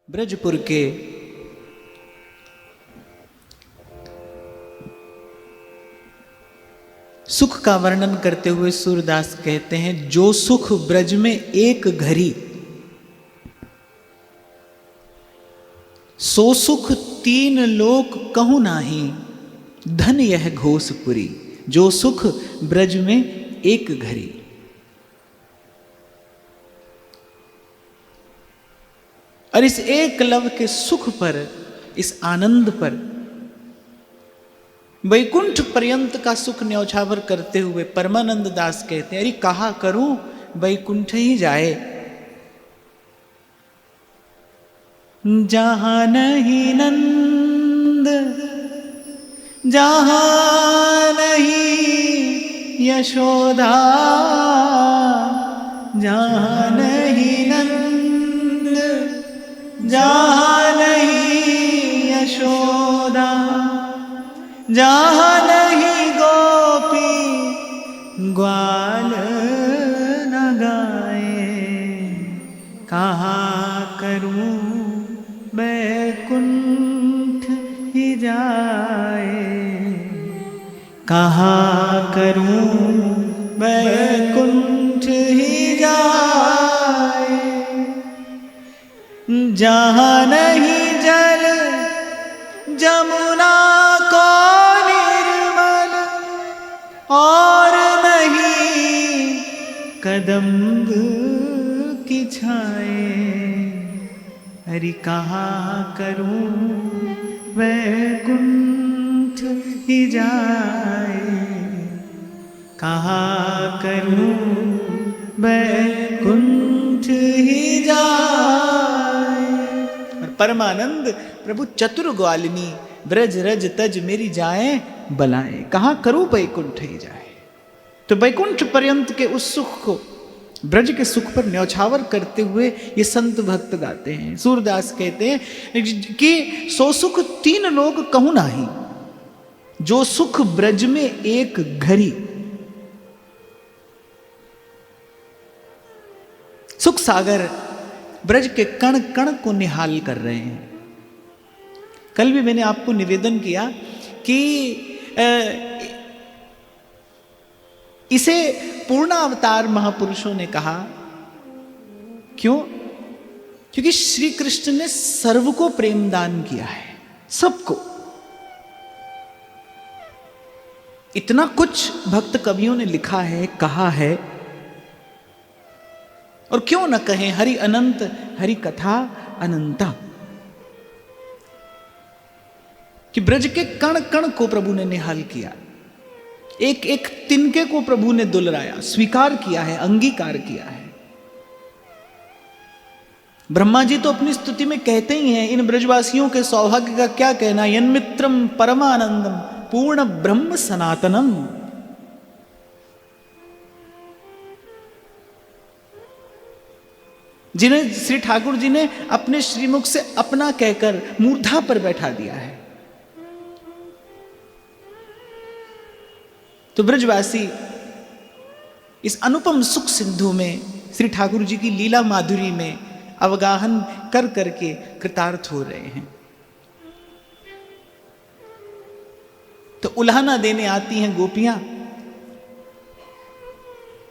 ब्रजपुर के सुख का वर्णन करते हुए सूरदास कहते हैं, जो सुख ब्रज में एक घड़ी, सो सुख तीन लोक कहूं नाही, धन यह घोषपुरी। जो सुख ब्रज में एक घड़ी। और इस एक लव के सुख पर, इस आनंद पर वैकुंठ पर्यंत का सुख न्यौछावर करते हुए परमानंद दास कहते हैं, अरे कहा करूं वैकुंठ ही जाए, जहां नहीं नंद, जहां नहीं यशोदा, जहां नहीं नंद, जहां नहीं यशोदा, जहां नहीं गोपी ग्वाल न गाए, कहा करूं बैकुंठ ही जाए, कहा करूं बैकुंठ ही जाए, जहां नहीं जल जमुना को निर्मल, और नहीं कदम्ब की छाए, हरि कहा करूं वैकुंठ ही जाए, कहा करूं वैकुंठ ही जाए। और परमानंद प्रभु चतुर ग्वालिनी, ब्रज रज तज मेरी जाए बलाए, कहाँ करूं वैकुंठ ही जाए। तो वैकुंठ पर्यंत के उस सुख को ब्रज के सुख पर न्यौछावर करते हुए ये संत भक्त गाते हैं। सूरदास कहते हैं कि सो सुख तीन लोग कहूं नाही, जो सुख ब्रज में एक घड़ी। सुख सागर ब्रज के कण कण को निहाल कर रहे हैं। कल भी मैंने आपको निवेदन किया कि इसे पूर्ण अवतार महापुरुषों ने कहा। क्यों? क्योंकि श्री कृष्ण ने सर्व को प्रेम दान किया है, सबको। इतना कुछ भक्त कवियों ने लिखा है, कहा है, और क्यों न कहें, हरि अनंत हरि कथा अनंता, कि ब्रज के कण कण को प्रभु ने निहाल किया, एक एक तिनके को प्रभु ने दुलराया, स्वीकार किया है, अंगीकार किया है। ब्रह्मा जी तो अपनी स्तुति में कहते ही हैं, इन ब्रजवासियों के सौभाग्य का क्या कहना, यन्मित्रम परमानंदम पूर्ण ब्रह्म सनातनम। जिन्हें श्री ठाकुर जी ने अपने श्रीमुख से अपना कहकर मूर्धा पर बैठा दिया है। तो ब्रजवासी इस अनुपम सुख सिंधु में श्री ठाकुर जी की लीला माधुरी में अवगाहन कर करके कृतार्थ हो रहे हैं। तो उल्हाना देने आती हैं गोपियां,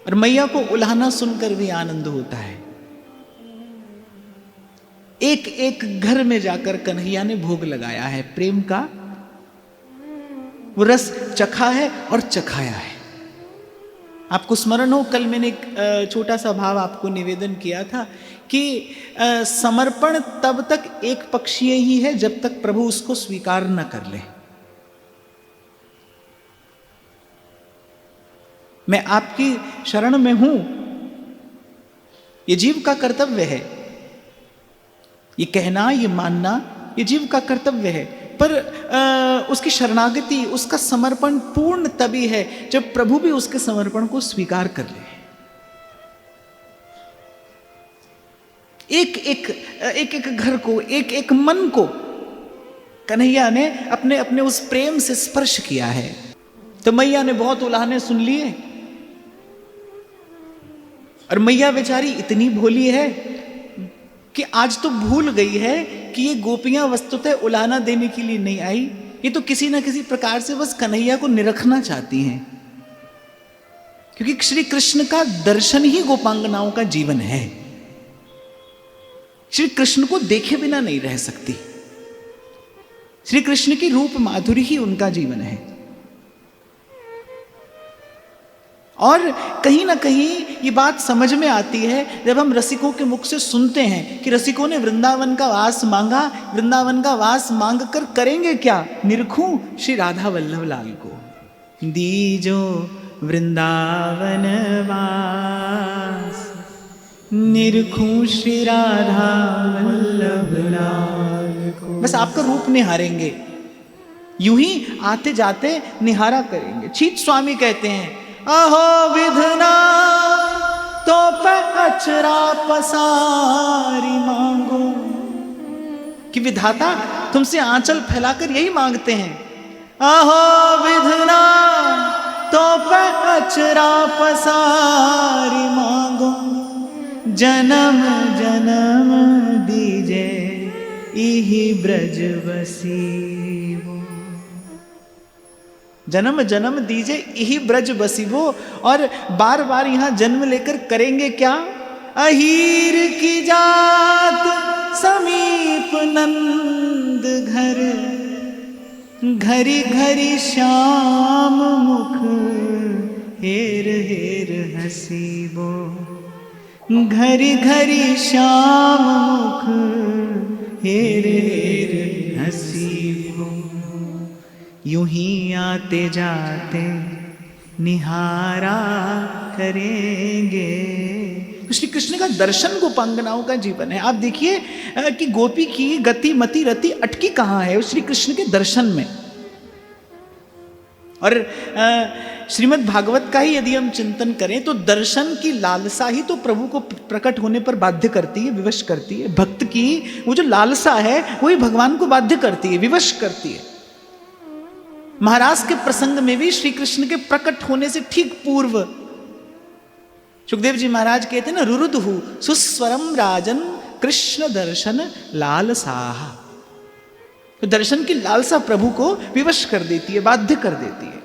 और मैया को उल्हाना सुनकर भी आनंद होता है। एक एक घर में जाकर कन्हैया ने भोग लगाया है प्रेम का, वो रस चखा है और चखाया है। आपको स्मरण हो, कल मैंने एक छोटा सा भाव आपको निवेदन किया था कि समर्पण तब तक एक पक्षीय ही है जब तक प्रभु उसको स्वीकार न कर ले। मैं आपकी शरण में हूं, ये जीव का कर्तव्य है, ये कहना, ये मानना, ये जीव का कर्तव्य है। पर उसकी शरणागति, उसका समर्पण पूर्ण तभी है जब प्रभु भी उसके समर्पण को स्वीकार कर ले। एक एक घर को, एक एक मन को कन्हैया ने अपने अपने उस प्रेम से स्पर्श किया है। तो मैया ने बहुत उल्हाने सुन लिए, और मैया बेचारी इतनी भोली है कि आज तो भूल गई है कि ये गोपियां वस्तुतः उलाहना देने के लिए नहीं आई, ये तो किसी ना किसी प्रकार से बस कन्हैया को निरखना चाहती हैं, क्योंकि श्री कृष्ण का दर्शन ही गोपांगनाओं का जीवन है। श्री कृष्ण को देखे बिना नहीं रह सकती। श्री कृष्ण की रूप माधुरी ही उनका जीवन है। और कहीं ना कहीं ये बात समझ में आती है जब हम रसिकों के मुख से सुनते हैं कि रसिकों ने वृंदावन का वास मांगा, वृंदावन का वास मांग कर करेंगे क्या? निरखूं श्री राधा वल्लभ लाल को, दीजो वृंदावन वास, निरखूं श्री राधा वल्लभ लाल को। बस आपका रूप निहारेंगे, यूं ही आते जाते निहारा करेंगे। छीत स्वामी कहते हैं, अहो विधना तो पे अचरा पसारी मांगो, कि विधाता तुमसे आंचल फैलाकर यही मांगते हैं, अहो विधना तो पे अचरा पसारी मांगो, जन्म जन्म दीजे इही ब्रज बसीबो, जन्म जन्म दीजे यही ब्रज बसीबो। और बार बार यहां जन्म लेकर करेंगे क्या? अहीर की जात समीप नंद घर, घरी घरी श्याम मुख हेर हेर हसीबो, घरी घरी श्याम मुख हेर हेर हसीबो। यूं ही आते जाते निहारा करेंगे। श्री कृष्ण का दर्शन गोपांगनाओं का जीवन है। आप देखिए कि गोपी की गति मति रति अटकी कहाँ है? श्री कृष्ण के दर्शन में। और श्रीमद् भागवत का ही यदि हम चिंतन करें तो दर्शन की लालसा ही तो प्रभु को प्रकट होने पर बाध्य करती है, विवश करती है। भक्त की वो जो लालसा है वही भगवान को बाध्य करती है, विवश करती है। महाराज के प्रसंग में भी श्री कृष्ण के प्रकट होने से ठीक पूर्व सुखदेव जी महाराज कहते हैं ना, रुरुदुहु सुस्वरम राजन कृष्ण दर्शन लालसाह। तो दर्शन की लालसा प्रभु को विवश कर देती है, बाध्य कर देती है।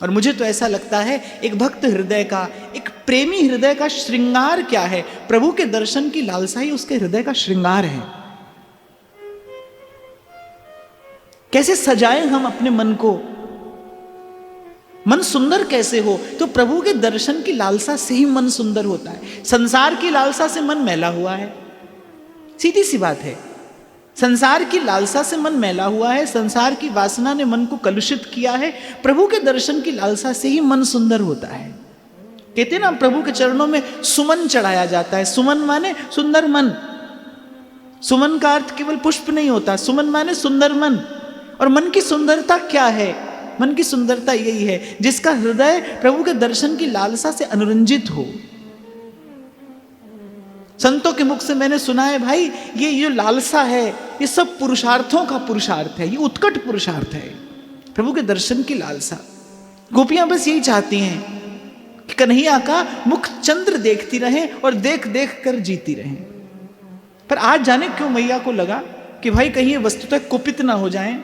और मुझे तो ऐसा लगता है एक भक्त हृदय का, एक प्रेमी हृदय का श्रृंगार क्या है? प्रभु के दर्शन की लालसा ही उसके हृदय का श्रृंगार है। कैसे सजाएं हम अपने मन को? मन सुंदर कैसे हो? तो प्रभु के दर्शन की लालसा से ही मन सुंदर होता है। संसार की लालसा से मन मैला हुआ है, सीधी सी बात है। संसार की लालसा से मन मैला हुआ है, संसार की वासना ने मन को कलुषित किया है। प्रभु के दर्शन की लालसा से ही मन सुंदर होता है। कहते ना, प्रभु के चरणों में सुमन चढ़ाया जाता है। सुमन माने सुंदर मन। सुमन का अर्थ केवल पुष्प नहीं होता, सुमन माने सुंदर मन। और मन की सुंदरता क्या है? मन की सुंदरता यही है जिसका हृदय प्रभु के दर्शन की लालसा से अनुरंजित हो। संतों के मुख से मैंने सुना है, भाई ये जो लालसा है ये सब पुरुषार्थों का पुरुषार्थ है, ये उत्कट पुरुषार्थ है, प्रभु के दर्शन की लालसा। गोपियां बस यही चाहती हैं कि कन्हैया का मुख चंद्र देखती रहें और देख देख कर जीती रहें। पर आज जाने क्यों मैया को लगा कि भाई कहीं ये वस्तुतः कुपित ना हो जाएं,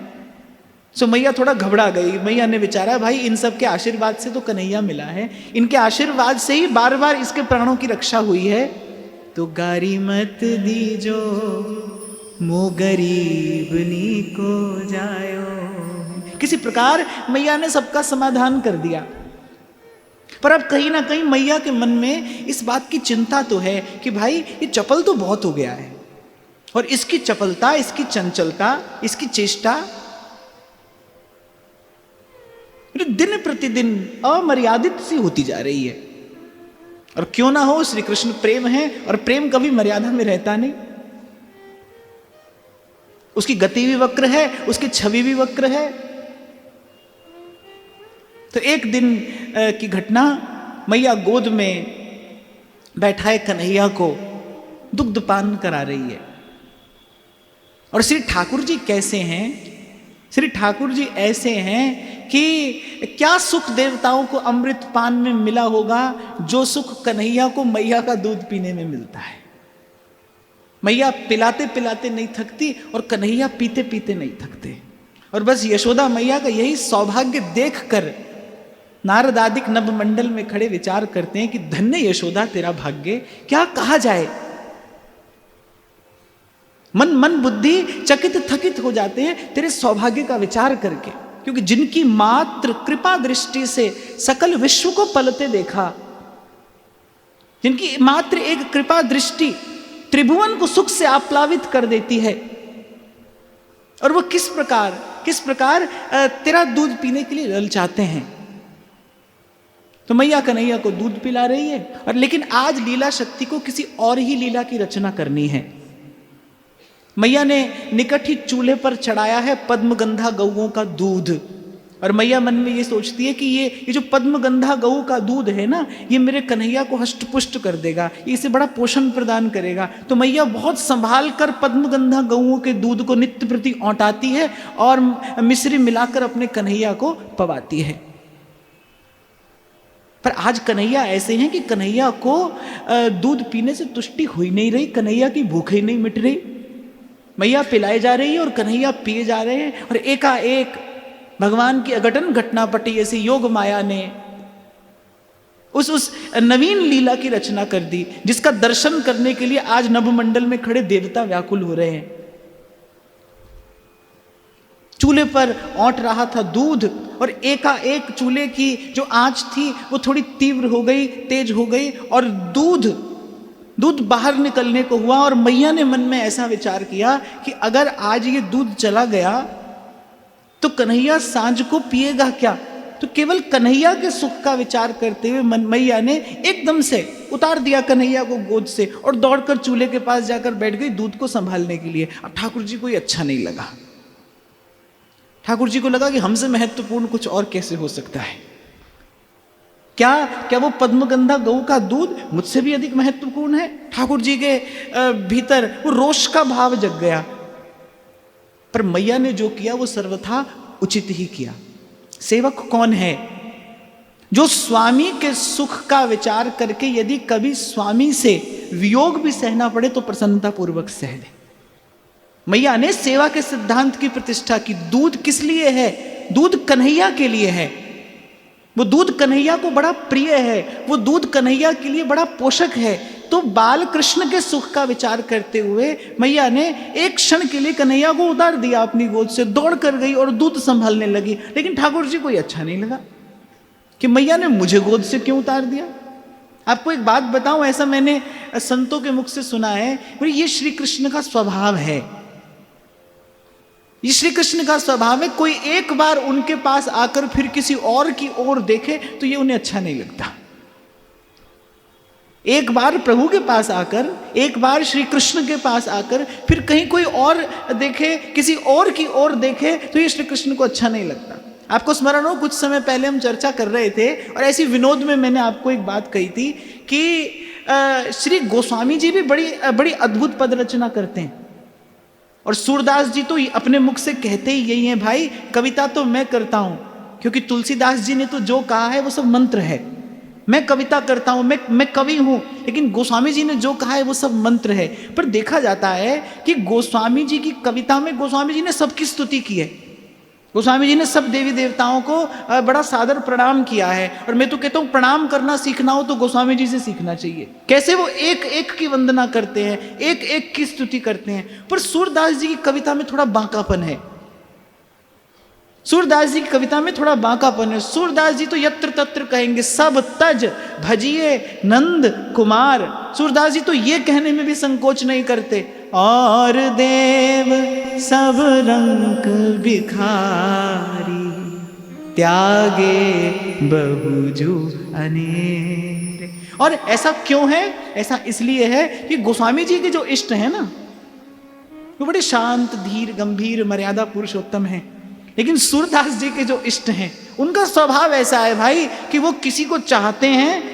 सो मैया थोड़ा घबरा गई। मैया ने विचारा, भाई इन सब के आशीर्वाद से तो कन्हैया मिला है, इनके आशीर्वाद से ही बार बार इसके प्राणों की रक्षा हुई है, तो गारी मत दीजो मो गरीबनी को जायो। किसी प्रकार मैया ने सबका समाधान कर दिया। पर अब कहीं ना कहीं मैया के मन में इस बात की चिंता तो है कि भाई ये चपल तो बहुत हो गया है, और इसकी चपलता, इसकी चंचलता, इसकी चेष्टा दिन प्रतिदिन अमर्यादित सी होती जा रही है। और क्यों ना हो, श्री कृष्ण प्रेम है और प्रेम कभी मर्यादा में रहता नहीं। उसकी गति भी वक्र है, उसकी छवि भी वक्र है। तो एक दिन की घटना, मैया गोद में बैठाए कन्हैया को दुग्धपान करा रही है। और श्री ठाकुर जी कैसे हैं? श्री ठाकुर जी ऐसे हैं कि क्या सुख देवताओं को अमृत पान में मिला होगा जो सुख कन्हैया को मैया का दूध पीने में मिलता है। मैया पिलाते पिलाते नहीं थकती और कन्हैया पीते पीते नहीं थकते। और बस यशोदा मैया का यही सौभाग्य देखकर नारद आदिक नभमंडल में खड़े विचार करते हैं कि धन्य यशोदा तेरा भाग्य, क्या कहा जाए। मन बुद्धि चकित थकित हो जाते हैं तेरे सौभाग्य का विचार करके, क्योंकि जिनकी मात्र कृपा दृष्टि से सकल विश्व को पलते देखा, जिनकी मात्र एक कृपा दृष्टि त्रिभुवन को सुख से आप्लावित कर देती है, और वो किस प्रकार तेरा दूध पीने के लिए ललचाते हैं। तो मैया कन्हैया को दूध पिला रही है, और लेकिन आज लीला शक्ति को किसी और ही लीला की रचना करनी है। मैया ने निकट ही चूल्हे पर चढ़ाया है पद्मगंधा गऊओं का दूध, और मैया मन में ये सोचती है कि ये जो पद्मगंधा गऊ का दूध है ना, ये मेरे कन्हैया को हष्ट पुष्ट कर देगा, ये इसे बड़ा पोषण प्रदान करेगा। तो मैया बहुत संभाल कर पद्मगंधा गऊओं के दूध को नित्य प्रति औंटाती है और मिश्री मिलाकर अपने कन्हैया को पवाती है। पर आज कन्हैया ऐसे हैं कि कन्हैया को दूध पीने से तुष्टि हो ही नहीं रही, कन्हैया की भूख ही नहीं मिट रही। मैया पिलाए जा रही है और कन्हैया पिए जा रहे हैं, और एकाएक भगवान की अघटन घटना पटी ऐसी योग माया ने उस नवीन लीला की रचना कर दी, जिसका दर्शन करने के लिए आज नभमंडल में खड़े देवता व्याकुल हो रहे हैं। चूल्हे पर औंट रहा था दूध, और एकाएक चूल्हे की जो आंच थी वो थोड़ी तीव्र हो गई, तेज हो गई, और दूध बाहर निकलने को हुआ। और मैया ने मन में ऐसा विचार किया कि अगर आज ये दूध चला गया तो कन्हैया सांझ को पिएगा क्या। तो केवल कन्हैया के सुख का विचार करते हुए मैया ने एकदम से उतार दिया कन्हैया को गोद से, और दौड़कर चूल्हे के पास जाकर बैठ गई दूध को संभालने के लिए। अब ठाकुर जी को ये अच्छा नहीं लगा। ठाकुर जी को लगा कि हमसे महत्वपूर्ण कुछ और कैसे हो सकता है। क्या वो पद्मगंधा गऊ का दूध मुझसे भी अधिक महत्वपूर्ण है। ठाकुर जी के भीतर वो रोष का भाव जग गया। पर मैया ने जो किया वो सर्वथा उचित ही किया। सेवक कौन है जो स्वामी के सुख का विचार करके यदि कभी स्वामी से वियोग भी सहना पड़े तो प्रसन्नता पूर्वक सह ले। मैया ने सेवा के सिद्धांत की प्रतिष्ठा की। दूध किस लिए है? दूध कन्हैया के लिए है। वो दूध कन्हैया को बड़ा प्रिय है, वो दूध कन्हैया के लिए बड़ा पोषक है। तो बाल कृष्ण के सुख का विचार करते हुए मैया ने एक क्षण के लिए कन्हैया को उतार दिया अपनी गोद से, दौड़ कर गई और दूध संभालने लगी। लेकिन ठाकुर जी को ये अच्छा नहीं लगा कि मैया ने मुझे गोद से क्यों उतार दिया। आपको एक बात बताऊं, ऐसा मैंने संतों के मुख से सुना है, ये श्री कृष्ण का स्वभाव है। ये श्री कृष्ण का स्वभाव है। कोई एक बार उनके पास आकर फिर किसी और की ओर देखे तो ये उन्हें अच्छा नहीं लगता। एक बार प्रभु के पास आकर, एक बार श्री कृष्ण के पास आकर फिर कहीं कोई और देखे, किसी और की ओर देखे तो ये श्री कृष्ण को अच्छा नहीं लगता। आपको स्मरण हो, कुछ समय पहले हम चर्चा कर रहे थे और ऐसी विनोद में मैंने आपको एक बात कही थी कि श्री गोस्वामी जी भी बड़ी अद्भुत पद रचना करते हैं। और सूरदास जी तो अपने मुख से कहते ही यही हैं, भाई कविता तो मैं करता हूं, क्योंकि तुलसीदास जी ने तो जो कहा है वो सब मंत्र है। मैं कविता करता हूं, मैं कवि हूं, लेकिन गोस्वामी जी ने जो कहा है वो सब मंत्र है। पर देखा जाता है कि गोस्वामी जी की कविता में गोस्वामी जी ने सबकी स्तुति की है। गोस्वामी जी ने सब देवी देवताओं को बड़ा सादर प्रणाम किया है। और मैं तो कहता हूँ, प्रणाम करना सीखना हो तो गोस्वामी जी से सीखना चाहिए। कैसे वो एक एक की वंदना करते हैं, एक एक की स्तुति करते हैं। पर सूरदास जी की कविता में थोड़ा बांकापन है। सूरदास जी की कविता में थोड़ा बांकापन है। सूरदास जी तो यत्र तत्र कहेंगे, सब तज भजिए नंद कुमार। सूरदास जी तो ये कहने में भी संकोच नहीं करते, और देव सब रंग बिखारी, त्यागे बहुजू अनेरे। और ऐसा क्यों है? ऐसा इसलिए है कि गोस्वामी जी के जो इष्ट हैं ना, वो बड़े शांत, धीर, गंभीर, मर्यादा पुरुषोत्तम हैं। लेकिन सूरदास जी के जो इष्ट हैं, उनका स्वभाव ऐसा है भाई कि वो किसी को चाहते हैं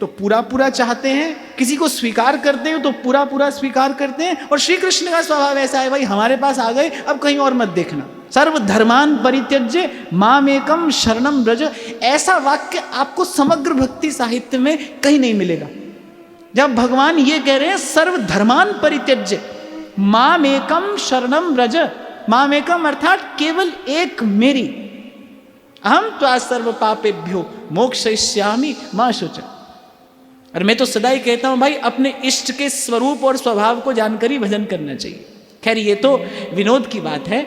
तो पूरा पूरा चाहते हैं, किसी को स्वीकार करते हैं तो पूरा पूरा स्वीकार करते हैं। और श्री कृष्ण का स्वभाव ऐसा है, भाई हमारे पास आ गए, अब कहीं और मत देखना। सर्व धर्मान परित्यज्य मामेकम शरणम व्रज। ऐसा वाक्य आपको समग्र भक्ति साहित्य में कहीं नहीं मिलेगा। जब भगवान ये कह रहे हैं सर्वधर्मान परित्यज्य मामेकम शरणम व्रज, मामेकम अर्थात केवल एक मेरी, अहम त्वा सर्व पापेभ्यो मोक्षयिष्यामि मा शुच। और मैं तो सदा ही कहता हूं भाई, अपने इष्ट के स्वरूप और स्वभाव को जानकर ही भजन करना चाहिए। खैर ये तो विनोद की बात है,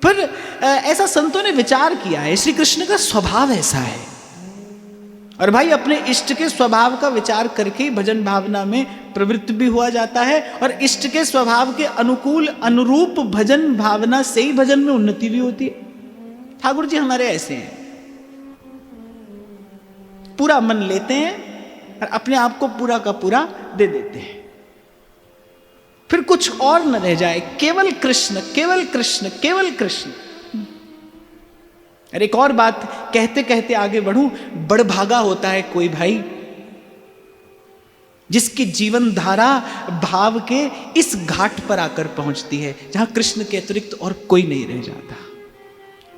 पर ऐसा संतों ने विचार किया है, श्री कृष्ण का स्वभाव ऐसा है। और भाई अपने इष्ट के स्वभाव का विचार करके ही भजन भावना में प्रवृत्त भी हुआ जाता है, और इष्ट के स्वभाव के अनुकूल अनुरूप भजन भावना से ही भजन में उन्नति भी होती है। ठाकुर जी हमारे ऐसे हैं, पूरा मन लेते हैं और अपने आप को पूरा का पूरा दे देते हैं, फिर कुछ और न रह जाए, केवल कृष्ण केवल कृष्ण केवल कृष्ण। अरे एक और बात कहते कहते आगे बढ़ूं, बड़भागा होता है कोई भाई जिसकी जीवन धारा भाव के इस घाट पर आकर पहुंचती है जहां कृष्ण के अतिरिक्त और कोई नहीं रह जाता।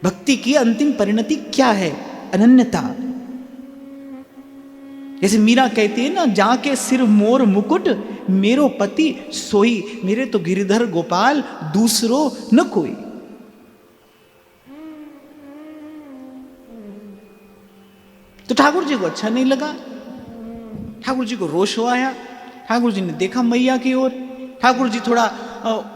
भक्ति की अंतिम परिणति क्या है? अनन्यता। जैसे मीरा कहती है ना, जाके सिर मोर मुकुट मेरो पति सोई, मेरे तो गिरिधर गोपाल दूसरो न कोई। तो ठाकुर जी को अच्छा नहीं लगा, ठाकुर जी को रोष हो आया। ठाकुर जी ने देखा मैया की ओर, ठाकुर जी थोड़ा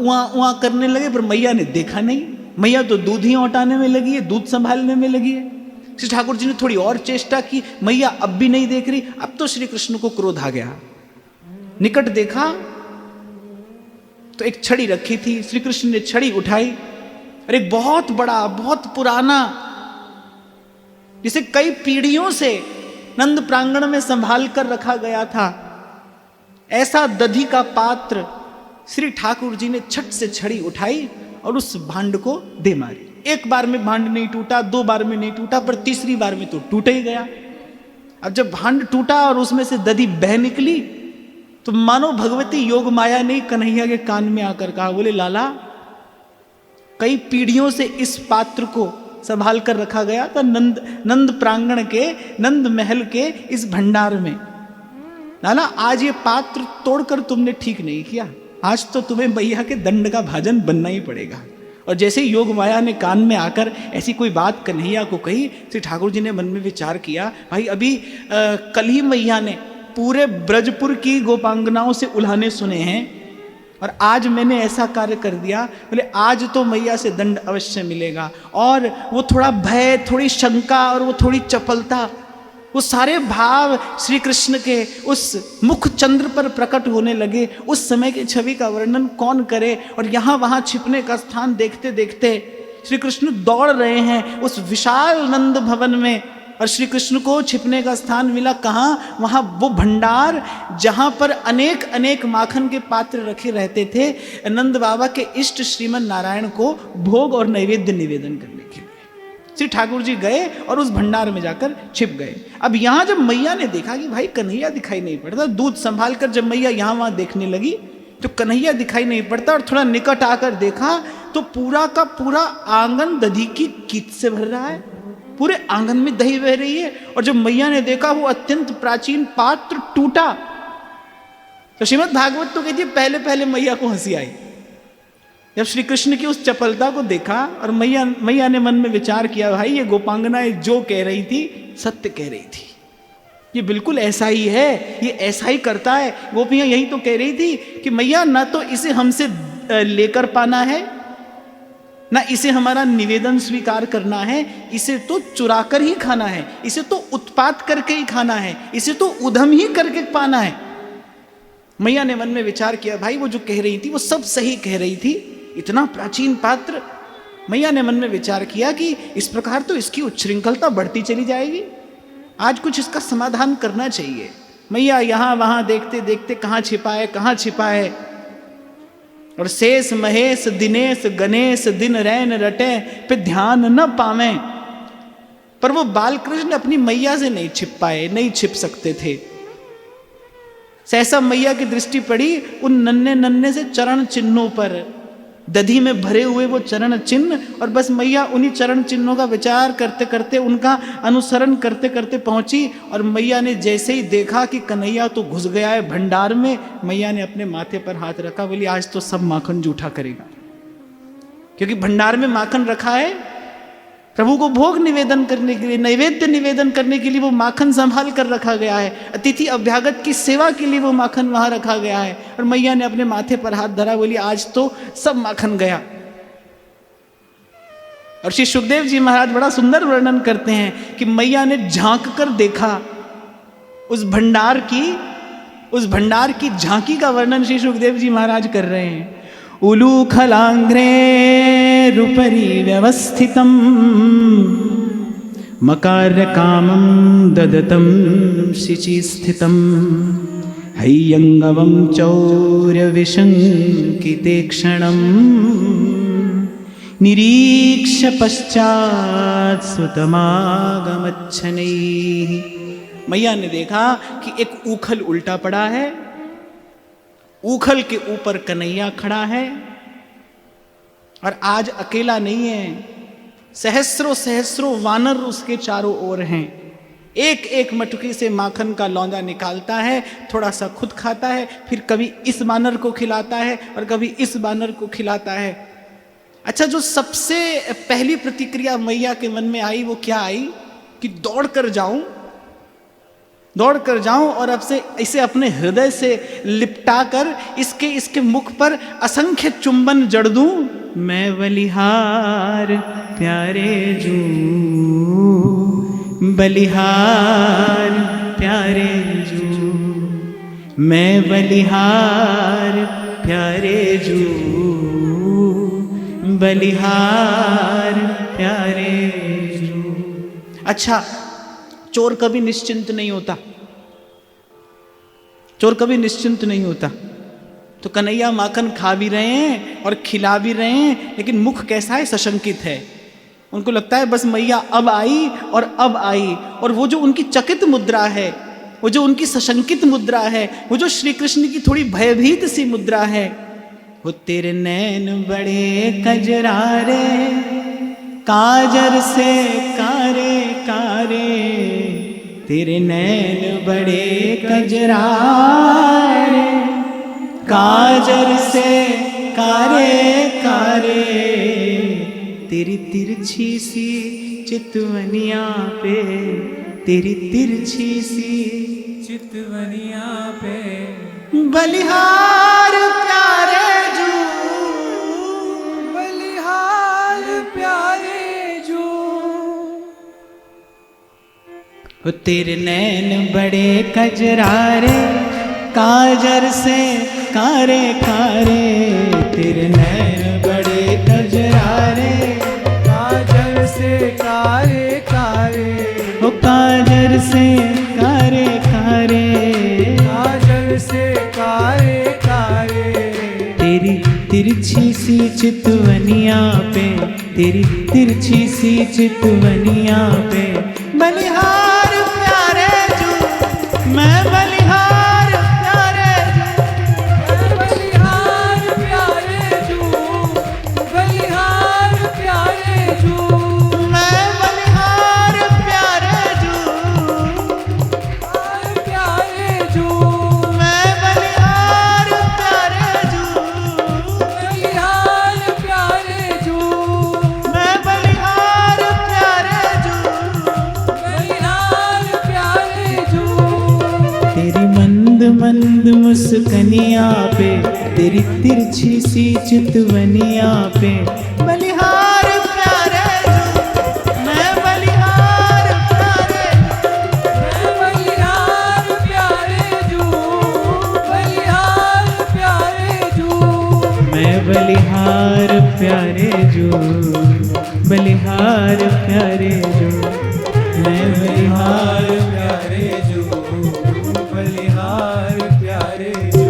उआ उआ करने लगे, पर मैया ने देखा नहीं। मैया तो दूध ही औटाने में लगी है, दूध संभालने में लगी है। श्री ठाकुर जी ने थोड़ी और चेष्टा की, मैया अब भी नहीं देख रही। अब तो श्री कृष्ण को क्रोध आ गया, निकट देखा तो एक छड़ी रखी थी, श्री कृष्ण ने छड़ी उठाई और एक बहुत बड़ा बहुत पुराना, जिसे कई पीढ़ियों से नंद प्रांगण में संभाल कर रखा गया था, ऐसा दधी का पात्र श्री ठाकुर जी ने छट से छड़ी उठाई और उस भांड को दे मारी। एक बार में भांड नहीं टूटा, दो बार में नहीं टूटा, पर तीसरी बार में तो टूट ही गया। अब जब भांड टूटा और उसमें से दधी बह निकली, तो मानो भगवती योग माया ने कन्हैया के कान में आकर कहा, बोले लाला, कई पीढ़ियों से इस पात्र को संभाल कर रखा गया था नंद प्रांगण के, नंद महल के इस भंडार में। लाला, आज ये पात्र तोड़कर तुमने ठीक नहीं किया, आज तो तुम्हें मैया के दंड का भाजन बनना ही पड़ेगा। और जैसे ही योग माया ने कान में आकर ऐसी कोई बात कन्हैया को कही, श्री ठाकुर जी ने मन में विचार किया, भाई अभी कल ही मैया ने पूरे ब्रजपुर की गोपांगनाओं से उल्हाने सुने हैं, और आज मैंने ऐसा कार्य कर दिया, बोले आज तो मैया से दंड अवश्य मिलेगा। और वो थोड़ा भय, थोड़ी शंका और वो थोड़ी चपलता, वो सारे भाव श्री कृष्ण के उस मुख चंद्र पर प्रकट होने लगे। उस समय की छवि का वर्णन कौन करे। और यहाँ वहाँ छिपने का स्थान देखते देखते श्री कृष्ण दौड़ रहे हैं उस विशाल नंद भवन में, और श्री कृष्ण को छिपने का स्थान मिला कहाँ? वहाँ वो भंडार जहाँ पर अनेक अनेक माखन के पात्र रखे रहते थे नंद बाबा के इष्ट श्रीमन नारायण को भोग और नैवेद्य निवेदन करने के लिए। श्री ठाकुर जी गए और उस भंडार में जाकर छिप गए। अब यहाँ जब मैया ने देखा कि भाई कन्हैया दिखाई नहीं पड़ता, दूध संभाल कर जब मैया यहाँ वहाँ देखने लगी तो कन्हैया दिखाई नहीं पड़ता, और थोड़ा निकट आकर देखा तो पूरा का पूरा आंगन दधी की कीच से भर रहा है, पूरे आंगन में दही बह रही है। और जब मैया ने देखा वो अत्यंत प्राचीन पात्र टूटा, तो श्रीमद् भागवत तो कहती है पहले पहले मैया को हंसी आई जब श्री कृष्ण की उस चपलता को देखा। और मैया ने मन में विचार किया, भाई ये गोपांगनाएं जो कह रही थी सत्य कह रही थी, ये बिल्कुल ऐसा ही है, ये ऐसा ही करता है। गोपियां यही तो कह रही थी कि मैया ना तो इसे हमसे लेकर पाना है, ना इसे हमारा निवेदन स्वीकार करना है, इसे तो चुरा कर ही खाना है, इसे तो उत्पात करके ही खाना है, इसे तो उधम ही करके पाना है। मैया ने मन में विचार किया, भाई वो जो कह रही थी वो सब सही कह रही थी, इतना प्राचीन पात्र। मैया ने मन में विचार किया कि इस प्रकार तो इसकी उच्छृंखलता बढ़ती चली जाएगी, आज कुछ इसका समाधान करना चाहिए। मैया यहाँ वहाँ देखते देखते कहाँ छिपा है कहाँ छिपा है, और शेष महेश दिनेश गणेश दिन रैन रटे पे ध्यान न पावे। पर वो बालकृष्ण अपनी मैया से नहीं छिप पाए, नहीं छिप सकते थे। सहसा मैया की दृष्टि पड़ी उन नन्हे नन्हे से चरण चिन्हों पर दधी में भरे हुए वो चरण चिन्ह, और बस मैया उन्हीं चरण चिन्हों का विचार करते करते, उनका अनुसरण करते करते पहुंची। और मैया ने जैसे ही देखा कि कन्हैया तो घुस गया है भंडार में, मैया ने अपने माथे पर हाथ रखा, बोली आज तो सब माखन जूठा करेगा, क्योंकि भंडार में माखन रखा है, प्रभु को भोग निवेदन करने के लिए, नैवेद्य निवेदन करने के लिए वो माखन संभाल कर रखा गया है, अतिथि अभ्यागत की सेवा के लिए वो माखन वहां रखा गया है। और मैया ने अपने माथे पर हाथ धरा, बोली आज तो सब माखन गया। और श्री सुखदेव जी महाराज बड़ा सुंदर वर्णन करते हैं कि मैया ने झांक कर देखा उस भंडार की झांकी का वर्णन श्री सुखदेव जी महाराज कर रहे हैं। उलूखलांग्रेरुपरि व्यवस्थितं मकारकामं ददतं शिचिस्थितं हैयंगवं चौर्यविशंकितेक्षणं निरीक्ष्य पश्चात् सुतमागमच्छनैः। मैया ने देखा कि एक ऊखल उल्टा पड़ा है, ऊखल के ऊपर कन्हैया खड़ा है, और आज अकेला नहीं है, सहस्रों सहस्रों वानर उसके चारों ओर हैं। एक एक मटकी से माखन का लौंदा निकालता है, थोड़ा सा खुद खाता है, फिर कभी इस बानर को खिलाता है और कभी इस बानर को खिलाता है। अच्छा, जो सबसे पहली प्रतिक्रिया मैया के मन में आई वो क्या आई कि दौड़ कर जाऊं और अब से इसे अपने हृदय से लिपटा कर इसके मुख पर असंख्य चुंबन जड़ दूं। मैं बलिहार प्यारे जू, बलिहार प्यारे जू, मैं बलिहार प्यारे जू, बलिहार प्यारे जू। अच्छा, चोर कभी निश्चिंत नहीं होता, चोर कभी निश्चिंत नहीं होता। तो कन्हैया माखन खा भी रहे हैं और खिला भी रहे हैं, लेकिन मुख कैसा है, सशंकित है। उनको लगता है बस मैया अब आई और अब आई, और वो जो उनकी चकित मुद्रा है, वो जो उनकी सशंकित मुद्रा है, वो जो श्री कृष्ण की थोड़ी भयभीत सी मुद्रा है, वो तेरे नैन बड़े कजरारे काजर से कारे कारे, तेरे नैन बड़े कजरारे काजर से कारे कारे, तेरी तिरछी सी चितवनिया पे, तेरी तिरछी सी चितवनिया पे, बलिहार प्यारे जू, बलिहार प्यारे जू। वो तेरे नैन बड़े कजरारे काजर से कारे कारे, तेरे नैन बड़े कजरारे काजर से कारे कारे, वो काजर से कारे कारे, काजर से कारे कारे, तेरी तिरछी सी चितवनिया पे, तेरी तिरछी सी चितवनिया पे, बलिहार प्यारे जू, मैं बलिहार प्यारे जू, बलिहार प्यारे जू, बलिहार प्यारे जू, मैं बलिहार प्यारे जू, प्यारे जू, मैं बलिहार प्यारे जू, बलिहार प्यारे जू, मैं बलिहार प्यारे जू, बलिहार प्यारे जू। तेरी मंद मंद मुस्कनिया पे, तेरी तिरछी सी चितवनिया पे, बलिहार प्यारे जू, मैं बलिहार प्यारे, मैं बलिहार प्यारे जू, बलिहार प्यारे जू, मैं बलिहार प्यारे जू, बलिहार प्यारे जू, मैं बलिहार प्यारे जू, बलिहार प्यारे जू।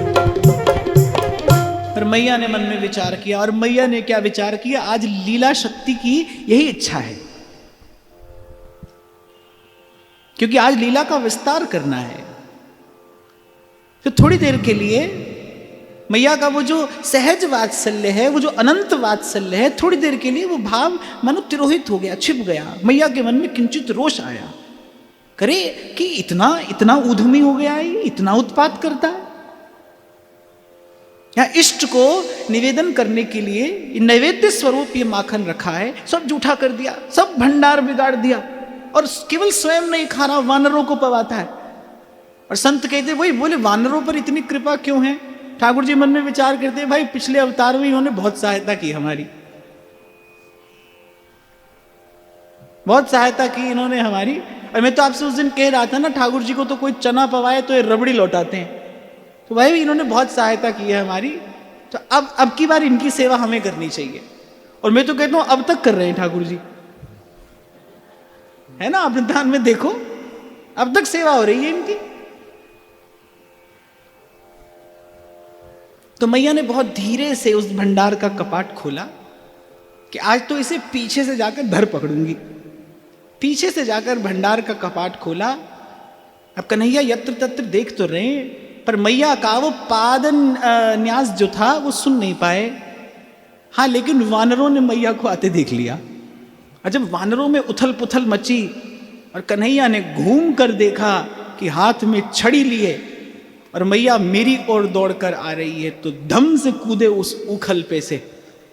और मैया ने मन में विचार किया, और मैया ने क्या विचार किया, आज लीला शक्ति की यही इच्छा है, क्योंकि आज लीला का विस्तार करना है। तो थोड़ी देर के लिए मैया का वो जो सहज वात्सल्य है, वो जो अनंत वात्सल्य है, थोड़ी देर के लिए वो भाव मानो तिरोहित हो गया, छिप गया। मैया के मन में किंचित रोष आया, करे कि इतना इतना उद्यमी हो गया है, इतना उत्पात करता है। या इष्ट को निवेदन करने के लिए नैवेद्य स्वरूप ये माखन रखा है, सब जूठा कर दिया, सब भंडार बिगाड़ दिया, और केवल स्वयं नहीं खा रहा, वानरों को पवाता है। और संत कहते वही बोले, वानरों पर इतनी कृपा क्यों है? ठाकुर जी मन में विचार करते हैं, भाई पिछले अवतार में इन्होंने बहुत सहायता की हमारी, बहुत सहायता की इन्होंने हमारी। और मैं तो आपसे उस दिन कह रहा था ना, ठाकुर जी को तो कोई चना पवाए तो ये रबड़ी लौटाते हैं, तो भाई इन्होंने बहुत सहायता की है हमारी, तो अब की बार इनकी सेवा हमें करनी चाहिए। और मैं तो कहता हूं अब तक कर रहे हैं ठाकुर जी, है ना, वृंदावन में देखो अब तक सेवा हो रही है इनकी। तो मैया ने बहुत धीरे से उस भंडार का कपाट खोला कि आज तो इसे पीछे से जाकर धर पकड़ूंगी। पीछे से जाकर भंडार का कपाट खोला। अब कन्हैया यत्र तत्र देख तो रहे, पर मैया का वो पाद न्यास जो था वो सुन नहीं पाए। हाँ, लेकिन वानरों ने मैया को आते देख लिया, और जब वानरों में उथल पुथल मची और कन्हैया ने घूम कर देखा कि हाथ में छड़ी लिए और मैया मेरी ओर दौड़कर आ रही है, तो धम से कूदे उस उखल पे से,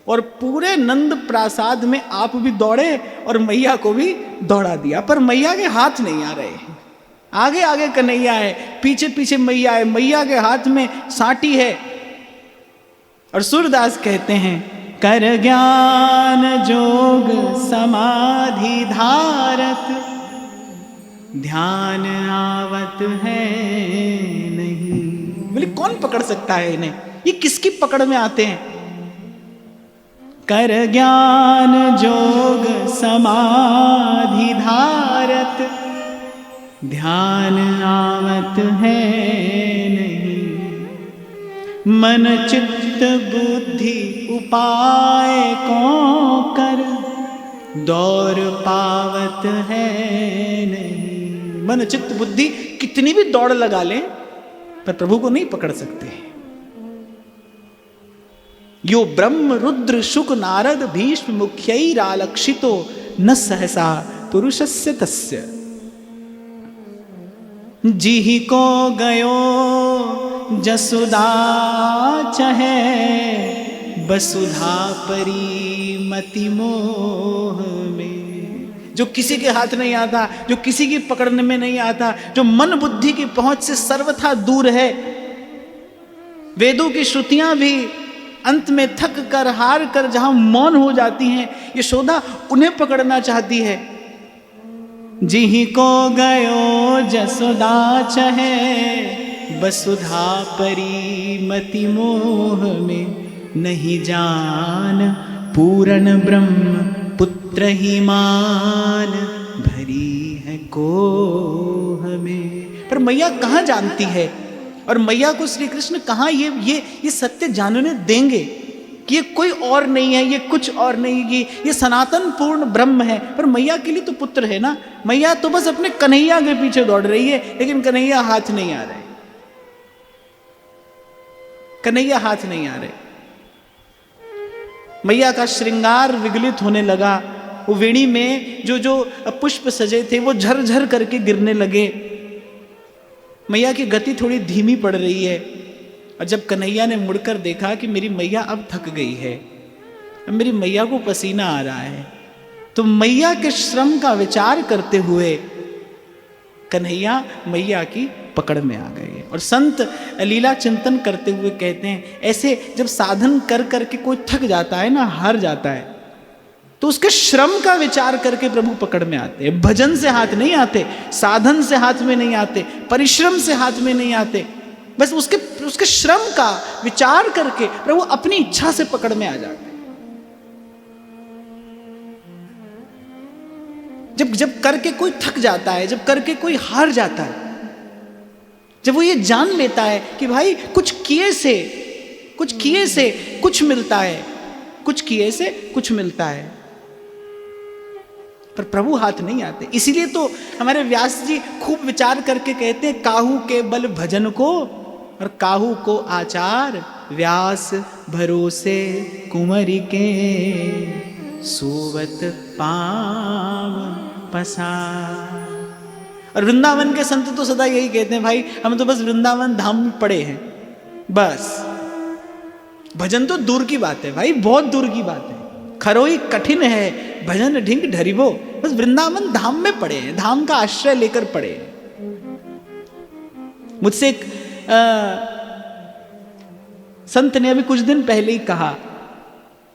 और पूरे नंद प्रासाद में आप भी दौड़े और मैया को भी दौड़ा दिया। पर मैया के हाथ नहीं आ रहे, आगे आगे कन्हैया है, पीछे पीछे मैया है, मैया के हाथ में साटी है। और सूरदास कहते हैं, कर ज्ञान जोग समाधि धारत, ध्यान आवत है नहीं। बोले कौन पकड़ सकता है इन्हें, ये किसकी पकड़ में आते हैं? कर ज्ञान जोग समाधि धारत, ध्यान आवत है नहीं। मन चित्त बुद्धि उपाय को कर, दौर पावत है नहीं। मन चित्त बुद्धि कितनी भी दौड़ लगा लें, पर प्रभु को नहीं पकड़ सकते। यो ब्रह्म रुद्र शुक नारद भीष्म मुख्यैरालक्षितो, न सहसा पुरुषस्य तस्य। जिहि को गयो जसुदा चहे, वसुधा परी मति मोह में। जो किसी के हाथ नहीं आता, जो किसी की पकड़ने में नहीं आता, जो मन बुद्धि की पहुंच से सर्वथा दूर है। वेदों की श्रुतियां भी अंत में थक कर हार कर जहां मौन हो जाती हैं, यशोदा उन्हें पकड़ना चाहती है। जिहि को गयो जसोदा चहे, वसुधा परी मति मोह में। नहीं जान पूर्ण ब्रह्म पुत्र ही मान, भरी है कोह में। पर मैया कहाँ जानती है, और मैया को श्री कृष्ण कहाँ ये सत्य जानने देंगे कि ये कोई और नहीं है, ये कुछ और नहीं, ये सनातन पूर्ण ब्रह्म है। पर मैया के लिए तो पुत्र है ना, मैया तो बस अपने कन्हैया के पीछे दौड़ रही है, लेकिन कन्हैया हाथ नहीं आ रहे, कन्हैया हाथ नहीं आ रहे। मैया का श्रृंगार विगलित होने लगा, वो वेणी में जो पुष्प सजे थे वो झरझर करके गिरने लगे। मैया की गति थोड़ी धीमी पड़ रही है। और जब कन्हैया ने मुड़कर देखा कि मेरी मैया अब थक गई है, अब मेरी मैया को पसीना आ रहा है, तो मैया के श्रम का विचार करते हुए कन्हैया मैया की पकड़ में आ गए। और संत लीला चिंतन करते हुए कहते हैं, ऐसे जब साधन कर करके कोई थक जाता है ना, हार जाता है, तो उसके श्रम का विचार करके प्रभु पकड़ में आते हैं। भजन से हाथ नहीं आते, साधन से हाथ में नहीं आते, परिश्रम से हाथ में नहीं आते, बस उसके श्रम का विचार करके प्रभु अपनी इच्छा से पकड़ में आ जाते हैं। जब करके कोई थक जाता है, जब करके कोई हार जाता है, जब वो ये जान लेता है कि भाई कुछ किए से कुछ मिलता है, कुछ किए से कुछ मिलता है, पर प्रभु हाथ नहीं आते। इसीलिए तो हमारे व्यास जी खूब विचार करके कहते हैं, काहू के बल भजन को और काहू को आचार व्यास भरोसे कुंवरी के, सोवत पाव पसार। और वृंदावन के संत तो सदा यही कहते हैं, भाई हम तो बस वृंदावन धाम में पड़े हैं बस। भजन तो दूर की बात है भाई, बहुत दूर की बात है। खरोई कठिन है भजन ढिंग ढरिबो, बस वृंदावन धाम में पड़े हैं, धाम का आश्रय लेकर पड़े हैं। मुझसे एक संत ने अभी कुछ दिन पहले ही कहा,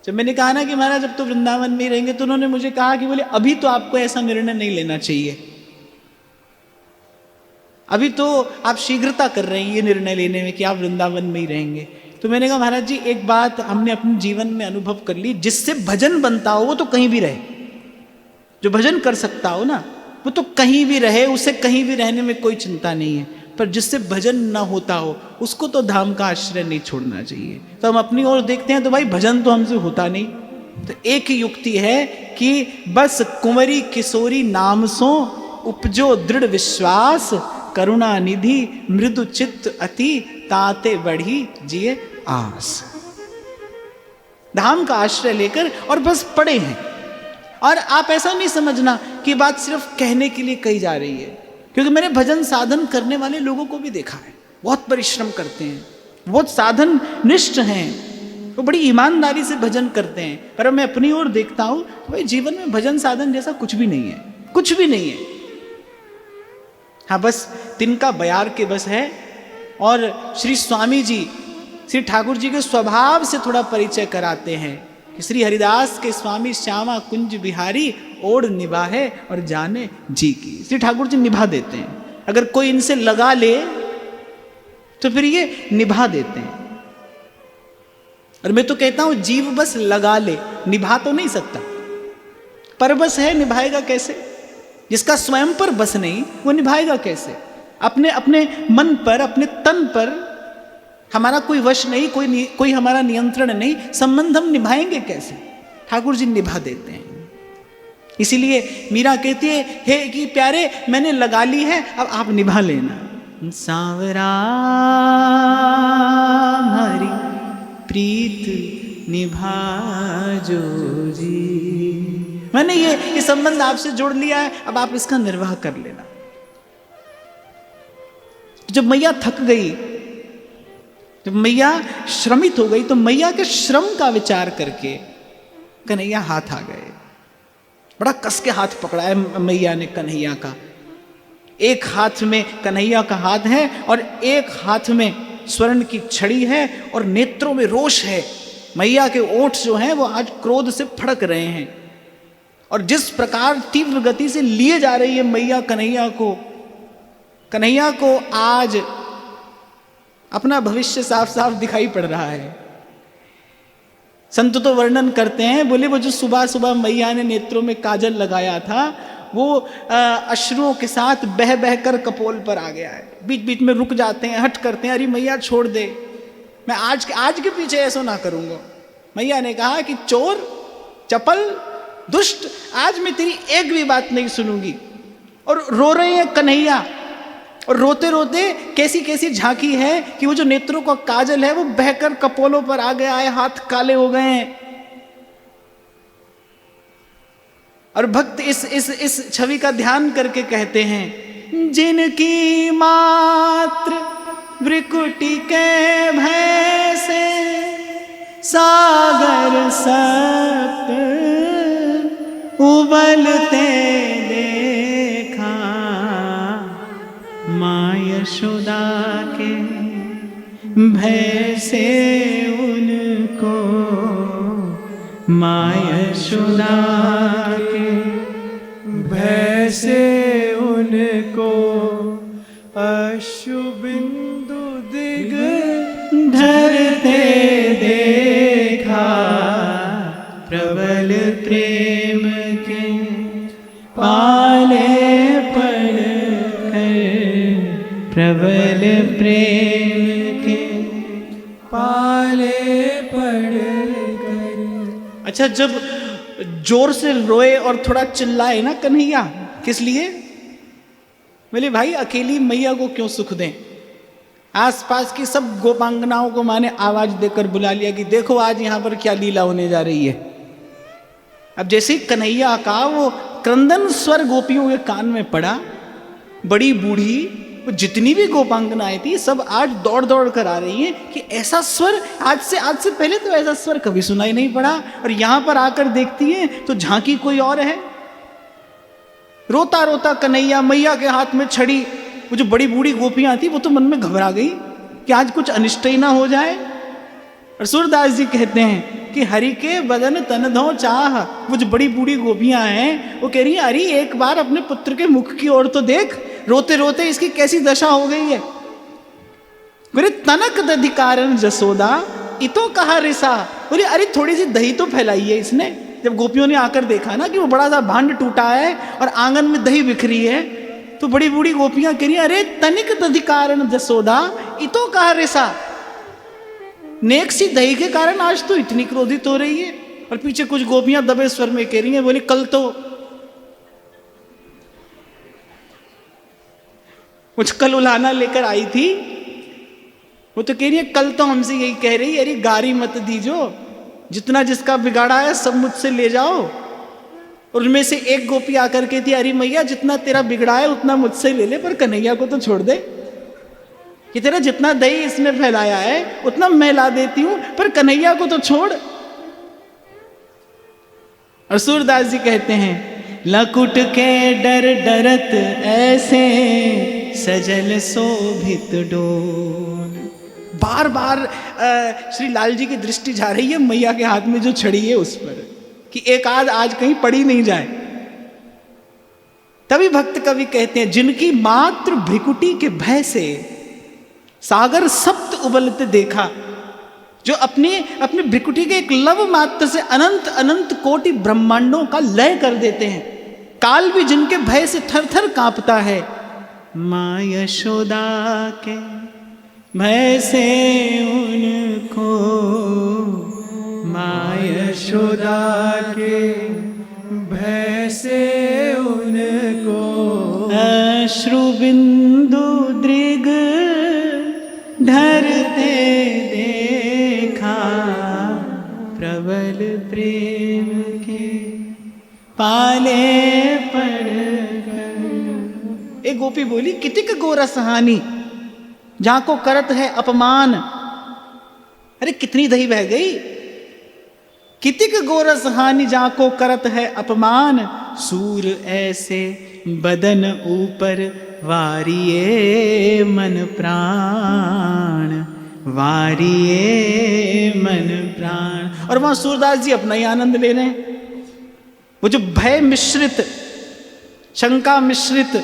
जब मैंने कहा ना कि महाराज अब तो वृंदावन में ही रहेंगे, तो उन्होंने मुझे कहा कि बोले अभी तो आपको ऐसा निर्णय नहीं लेना चाहिए, अभी तो आप शीघ्रता कर रहे हैं ये निर्णय लेने में कि आप वृंदावन में ही रहेंगे। तो मैंने कहा महाराज जी एक बात हमने अपने जीवन में अनुभव कर ली, जिससे भजन बनता हो वो तो कहीं भी रहे, जो भजन कर सकता हो ना वो तो कहीं भी रहे, उसे कहीं भी रहने में कोई चिंता नहीं है, पर जिससे भजन ना होता हो उसको तो धाम का आश्रय नहीं छोड़ना चाहिए। तो हम अपनी ओर देखते हैं तो भाई भजन तो हमसे होता नहीं, तो एक ही युक्ति है कि बस कुंवरी किशोरी नाम सो उपजो दृढ़ विश्वास, करुणा निधि मृदु चित्त अति ताते बढ़ी जिए आस। धाम का आश्रय लेकर और बस पड़े हैं। और आप ऐसा नहीं समझना कि बात सिर्फ कहने के लिए कही जा रही है, क्योंकि मैंने भजन साधन करने वाले लोगों को भी देखा है, बहुत परिश्रम करते हैं, बहुत साधन निष्ठ हैं, वो बड़ी ईमानदारी से भजन करते हैं। पर मैं अपनी ओर देखता हूं तो भाई जीवन में भजन साधन जैसा कुछ भी नहीं है, कुछ भी नहीं है। हाँ बस तिनका बयार के बस है। और श्री स्वामी जी श्री ठाकुर जी के स्वभाव से थोड़ा परिचय कराते हैं कि श्री हरिदास के स्वामी श्यामा कुंज बिहारी ओढ़ निभाए और जाने जी की। श्री ठाकुर जी निभा देते हैं, अगर कोई इनसे लगा ले तो फिर ये निभा देते हैं। और मैं तो कहता हूं जीव बस लगा ले, निभा तो नहीं सकता, पर बस है, निभाएगा कैसे? जिसका स्वयं पर बस नहीं वो निभाएगा कैसे? अपने अपने मन पर, अपने तन पर हमारा कोई वश नहीं, कोई हमारा नियंत्रण नहीं, संबंध हम निभाएंगे कैसे? ठाकुर जी निभा देते हैं। इसीलिए मीरा कहती है हे कि प्यारे मैंने लगा ली है, अब आप निभा लेना। सांवरा हमारी प्रीत निभाजो जी, मैंने ये संबंध आपसे जोड़ लिया है, अब आप इसका निर्वाह कर लेना। जब मैया थक गई, जब मैया श्रमित हो गई, तो मैया के श्रम का विचार करके कन्हैया हाथ आ गए। बड़ा कस के हाथ पकड़ा है मैया ने कन्हैया का। एक हाथ में कन्हैया का हाथ है और एक हाथ में स्वर्ण की छड़ी है और नेत्रों में रोष है। मैया के ओठ जो हैं वो आज क्रोध से फड़क रहे हैं। और जिस प्रकार तीव्र गति से लिए जा रही है मैया कन्हैया को आज अपना भविष्य साफ साफ दिखाई पड़ रहा है। संत तो वर्णन करते हैं, बोले वो जो सुबह सुबह मैया ने नेत्रों में काजल लगाया था वो अश्रुओं के साथ बह बह कर कपोल पर आ गया है। बीच बीच में रुक जाते हैं, हट करते हैं, अरे मैया छोड़ दे, मैं आज के पीछे ऐसा ना करूंगा। मैया ने कहा कि चोर, चपल, दुष्ट, आज मैं तेरी एक भी बात नहीं सुनूंगी। और रो रहे हैं कन्हैया, और रोते रोते कैसी कैसी झांकी है कि वो जो नेत्रों का काजल है वो बहकर कपोलों पर आ गया है, हाथ काले हो गए हैं। और भक्त इस छवि का ध्यान करके कहते हैं, जिनकी मात्र भ्रिकुटी के भय से सागर सप्त उबलते देखा, माँ यशोदा के भय से उनको, माँ यशोदा के भय से उनको अश्रुबिंदु दिग धरते देखा, प्रबल प्रेम के पाले पड़ कर, प्रबल प्रेम के पाले पड़ कर। अच्छा, जब जोर से रोए और थोड़ा चिल्लाए ना कन्हैया, किस लिए? बोले भाई अकेली मैया को क्यों सुख दें, आसपास की सब गोपांगनाओं को माँ ने आवाज देकर बुला लिया कि देखो आज यहाँ पर क्या लीला होने जा रही है। अब जैसे ही कन्हैया का वो क्रंदन स्वर गोपियों के कान में पड़ा, बड़ी बूढ़ी वो जितनी भी गोपांगनाएं थी सब आज दौड़ दौड़ कर आ रही हैं कि ऐसा स्वर आज से पहले तो ऐसा स्वर कभी सुनाई नहीं पड़ा, और यहां पर आकर देखती हैं तो झांकी कोई और है। रोता रोता कन्हैया, मैया के हाथ में छड़ी, वो जो बड़ी बूढ़ी गोपियां थी वो तो मन में घबरा गई कि आज कुछ अनिष्ट ही ना हो जाए। और सूरदास जी कहते हैं कि हरि के बदन तन धो चाह, वो जो बड़ी बूढ़ी गोपियां हैं वो कह रही हैं अरे एक बार अपने पुत्र के मुख की ओर तो देख, रोते रोते इसकी कैसी दशा हो गई है। बोले तनक दधि कारण जसोदा इतो कहा रिसा, बोले अरे थोड़ी सी दही तो फैलाई है इसने। जब गोपियों ने आकर देखा ना कि वो बड़ा सा भांड टूटा है और आंगन में दही बिखरी है, तो बड़ी बूढ़ी गोपियां कह रही अरे तनिक दधि कारण जसोदा इतो कहा रिसा, नेक सी दही के कारण आज तो इतनी क्रोधित हो रही है। और पीछे कुछ गोपियां दबे स्वर में कह रही हैं, बोले कल तो कुछ कल उलाना लेकर आई थी, वो तो कह रही है कल तो हमसे यही कह रही अरे गारी मत दीजो, जितना जिसका बिगाड़ा है सब मुझसे ले जाओ। और उनमें से एक गोपी आकर के थी अरे मैया जितना तेरा बिगड़ा है उतना मुझसे ले ले, पर कन्हैया को तो छोड़ दे, कि तेरा जितना दही इसने फैलाया है उतना मैं ला देती हूं, पर कन्हैया को तो छोड़। और सूरदास जी कहते हैं लकुट के डर डरत ऐसे सजल शोभित डोल। बार बार श्री लाल जी की दृष्टि जा रही है मैया के हाथ में जो छड़ी है उस पर, कि एक आज कहीं पड़ी नहीं जाए। तभी भक्त कवि कहते हैं जिनकी मात्र भ्रिकुटी के भय से सागर सप्त उबलते देखा, जो अपनी भ्रिकुटी के एक लव मात्र से अनंत अनंत कोटि ब्रह्मांडों का लय कर देते हैं, काल भी जिनके भय से थर थर कांपता है, माँ यशोदा के भय से उनको, माँ यशोदा के भय से उनको, अश्रु बिंदु दृग ढरते देखा, प्रबल प्रेम के पाले पड़ गए। एक गोपी बोली कितिक गोरस हानि जाको करत है अपमान। अरे कितनी दही बह गई, कितिक गोरस हानि जाको करत है अपमान, सूर ऐसे बदन ऊपर वारिये मन प्राण, वारिये मन प्राण। और वहां सूरदास जी अपना ही आनंद ले रहे हैं। वो जो भय मिश्रित, शंका मिश्रित,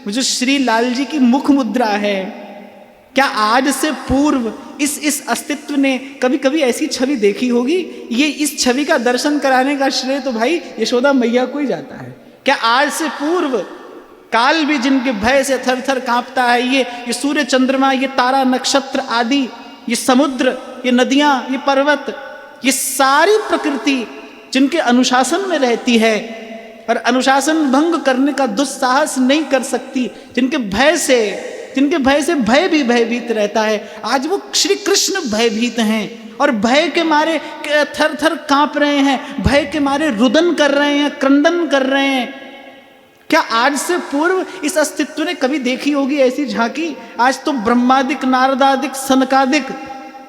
वो जो श्री लाल जी की मुख मुद्रा है, क्या आज से पूर्व इस अस्तित्व ने कभी कभी ऐसी छवि देखी होगी? ये इस छवि का दर्शन कराने का श्रेय तो भाई यशोदा मैया को ही जाता है। क्या आज से पूर्व काल भी जिनके भय से थर थर कांपता है, ये सूर्य चंद्रमा, ये तारा नक्षत्र आदि, ये समुद्र, ये नदियां, ये पर्वत, ये सारी प्रकृति जिनके अनुशासन में रहती है और अनुशासन भंग करने का दुस्साहस नहीं कर सकती, जिनके भय से भय भी भयभीत रहता है, आज वो श्री कृष्ण भयभीत हैं और भय के मारे थर थर कांप रहे हैं, भय के मारे रुदन कर रहे हैं, क्रंदन कर रहे हैं। क्या आज से पूर्व इस अस्तित्व ने कभी देखी होगी ऐसी झांकी? आज तो ब्रह्मादिक, नारदादिक, सनकादिक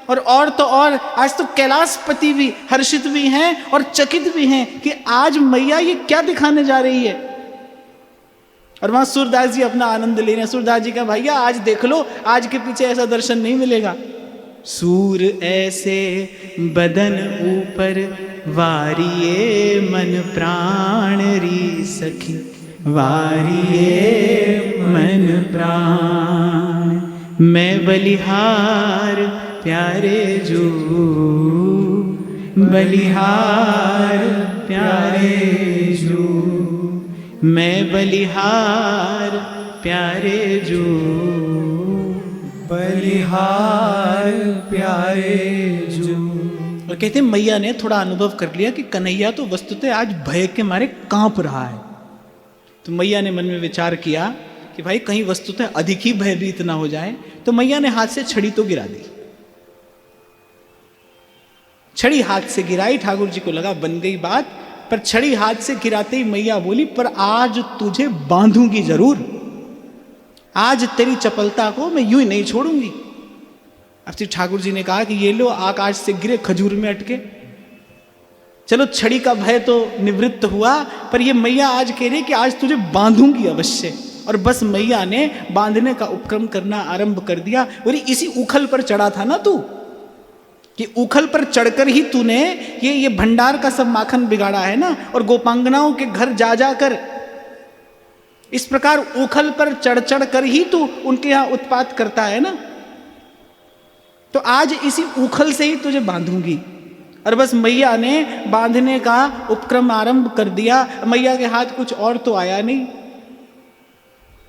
और तो और आज तो कैलाशपति भी हर्षित भी हैं और चकित भी हैं कि आज मैया ये क्या दिखाने जा रही है। और वहां सूरदास जी अपना आनंद ले रहे हैं। सूरदास जी का भैया आज देख लो, आज के पीछे ऐसा दर्शन नहीं मिलेगा। सूर ऐसे बदन ऊपर वारिये मन प्राण री सखी, वारिये मन प्राण, मैं बलिहार प्यारे जो, बलिहार प्यारे जो, मैं बलिहार प्यारे जो, बलिहार प्यारे जो। और कहते हैं मैया ने थोड़ा अनुभव कर लिया कि कन्हैया तो वस्तुतः आज भय के मारे कांप रहा है। तो मैया ने मन में विचार किया कि भाई कहीं वस्तुतः अधिक ही भयभीत ना हो जाए, तो मैया ने हाथ से छड़ी तो गिरा दी। छड़ी हाथ से गिराई, ठाकुर जी को लगा बन गई बात, पर छड़ी हाथ से गिराते ही मैया बोली, पर आज तुझे बांधूंगी जरूर, आज तेरी चपलता को मैं यूं ही नहीं छोड़ूंगी। अब श्री ठाकुर जी ने कहा कि ये लो, आकाश से गिरे खजूर में अटके। चलो छड़ी का भय तो निवृत्त हुआ, पर ये मैया आज कह रही कि आज तुझे बांधूंगी अवश्य। और बस मैया ने बांधने का उपक्रम करना आरंभ कर दिया। बोली इसी उखल पर चढ़ा था ना तू, कि उखल पर चढ़कर ही तूने ये भंडार का सब माखन बिगाड़ा है ना, और गोपांगनाओं के घर जा जाकर इस प्रकार उखल पर चढ़ चढ़ कर ही तू उनके यहां उत्पात करता है ना, तो आज इसी उखल से ही तुझे बांधूंगी। और बस मैया ने बांधने का उपक्रम आरंभ कर दिया। मैया के हाथ कुछ और तो आया नहीं,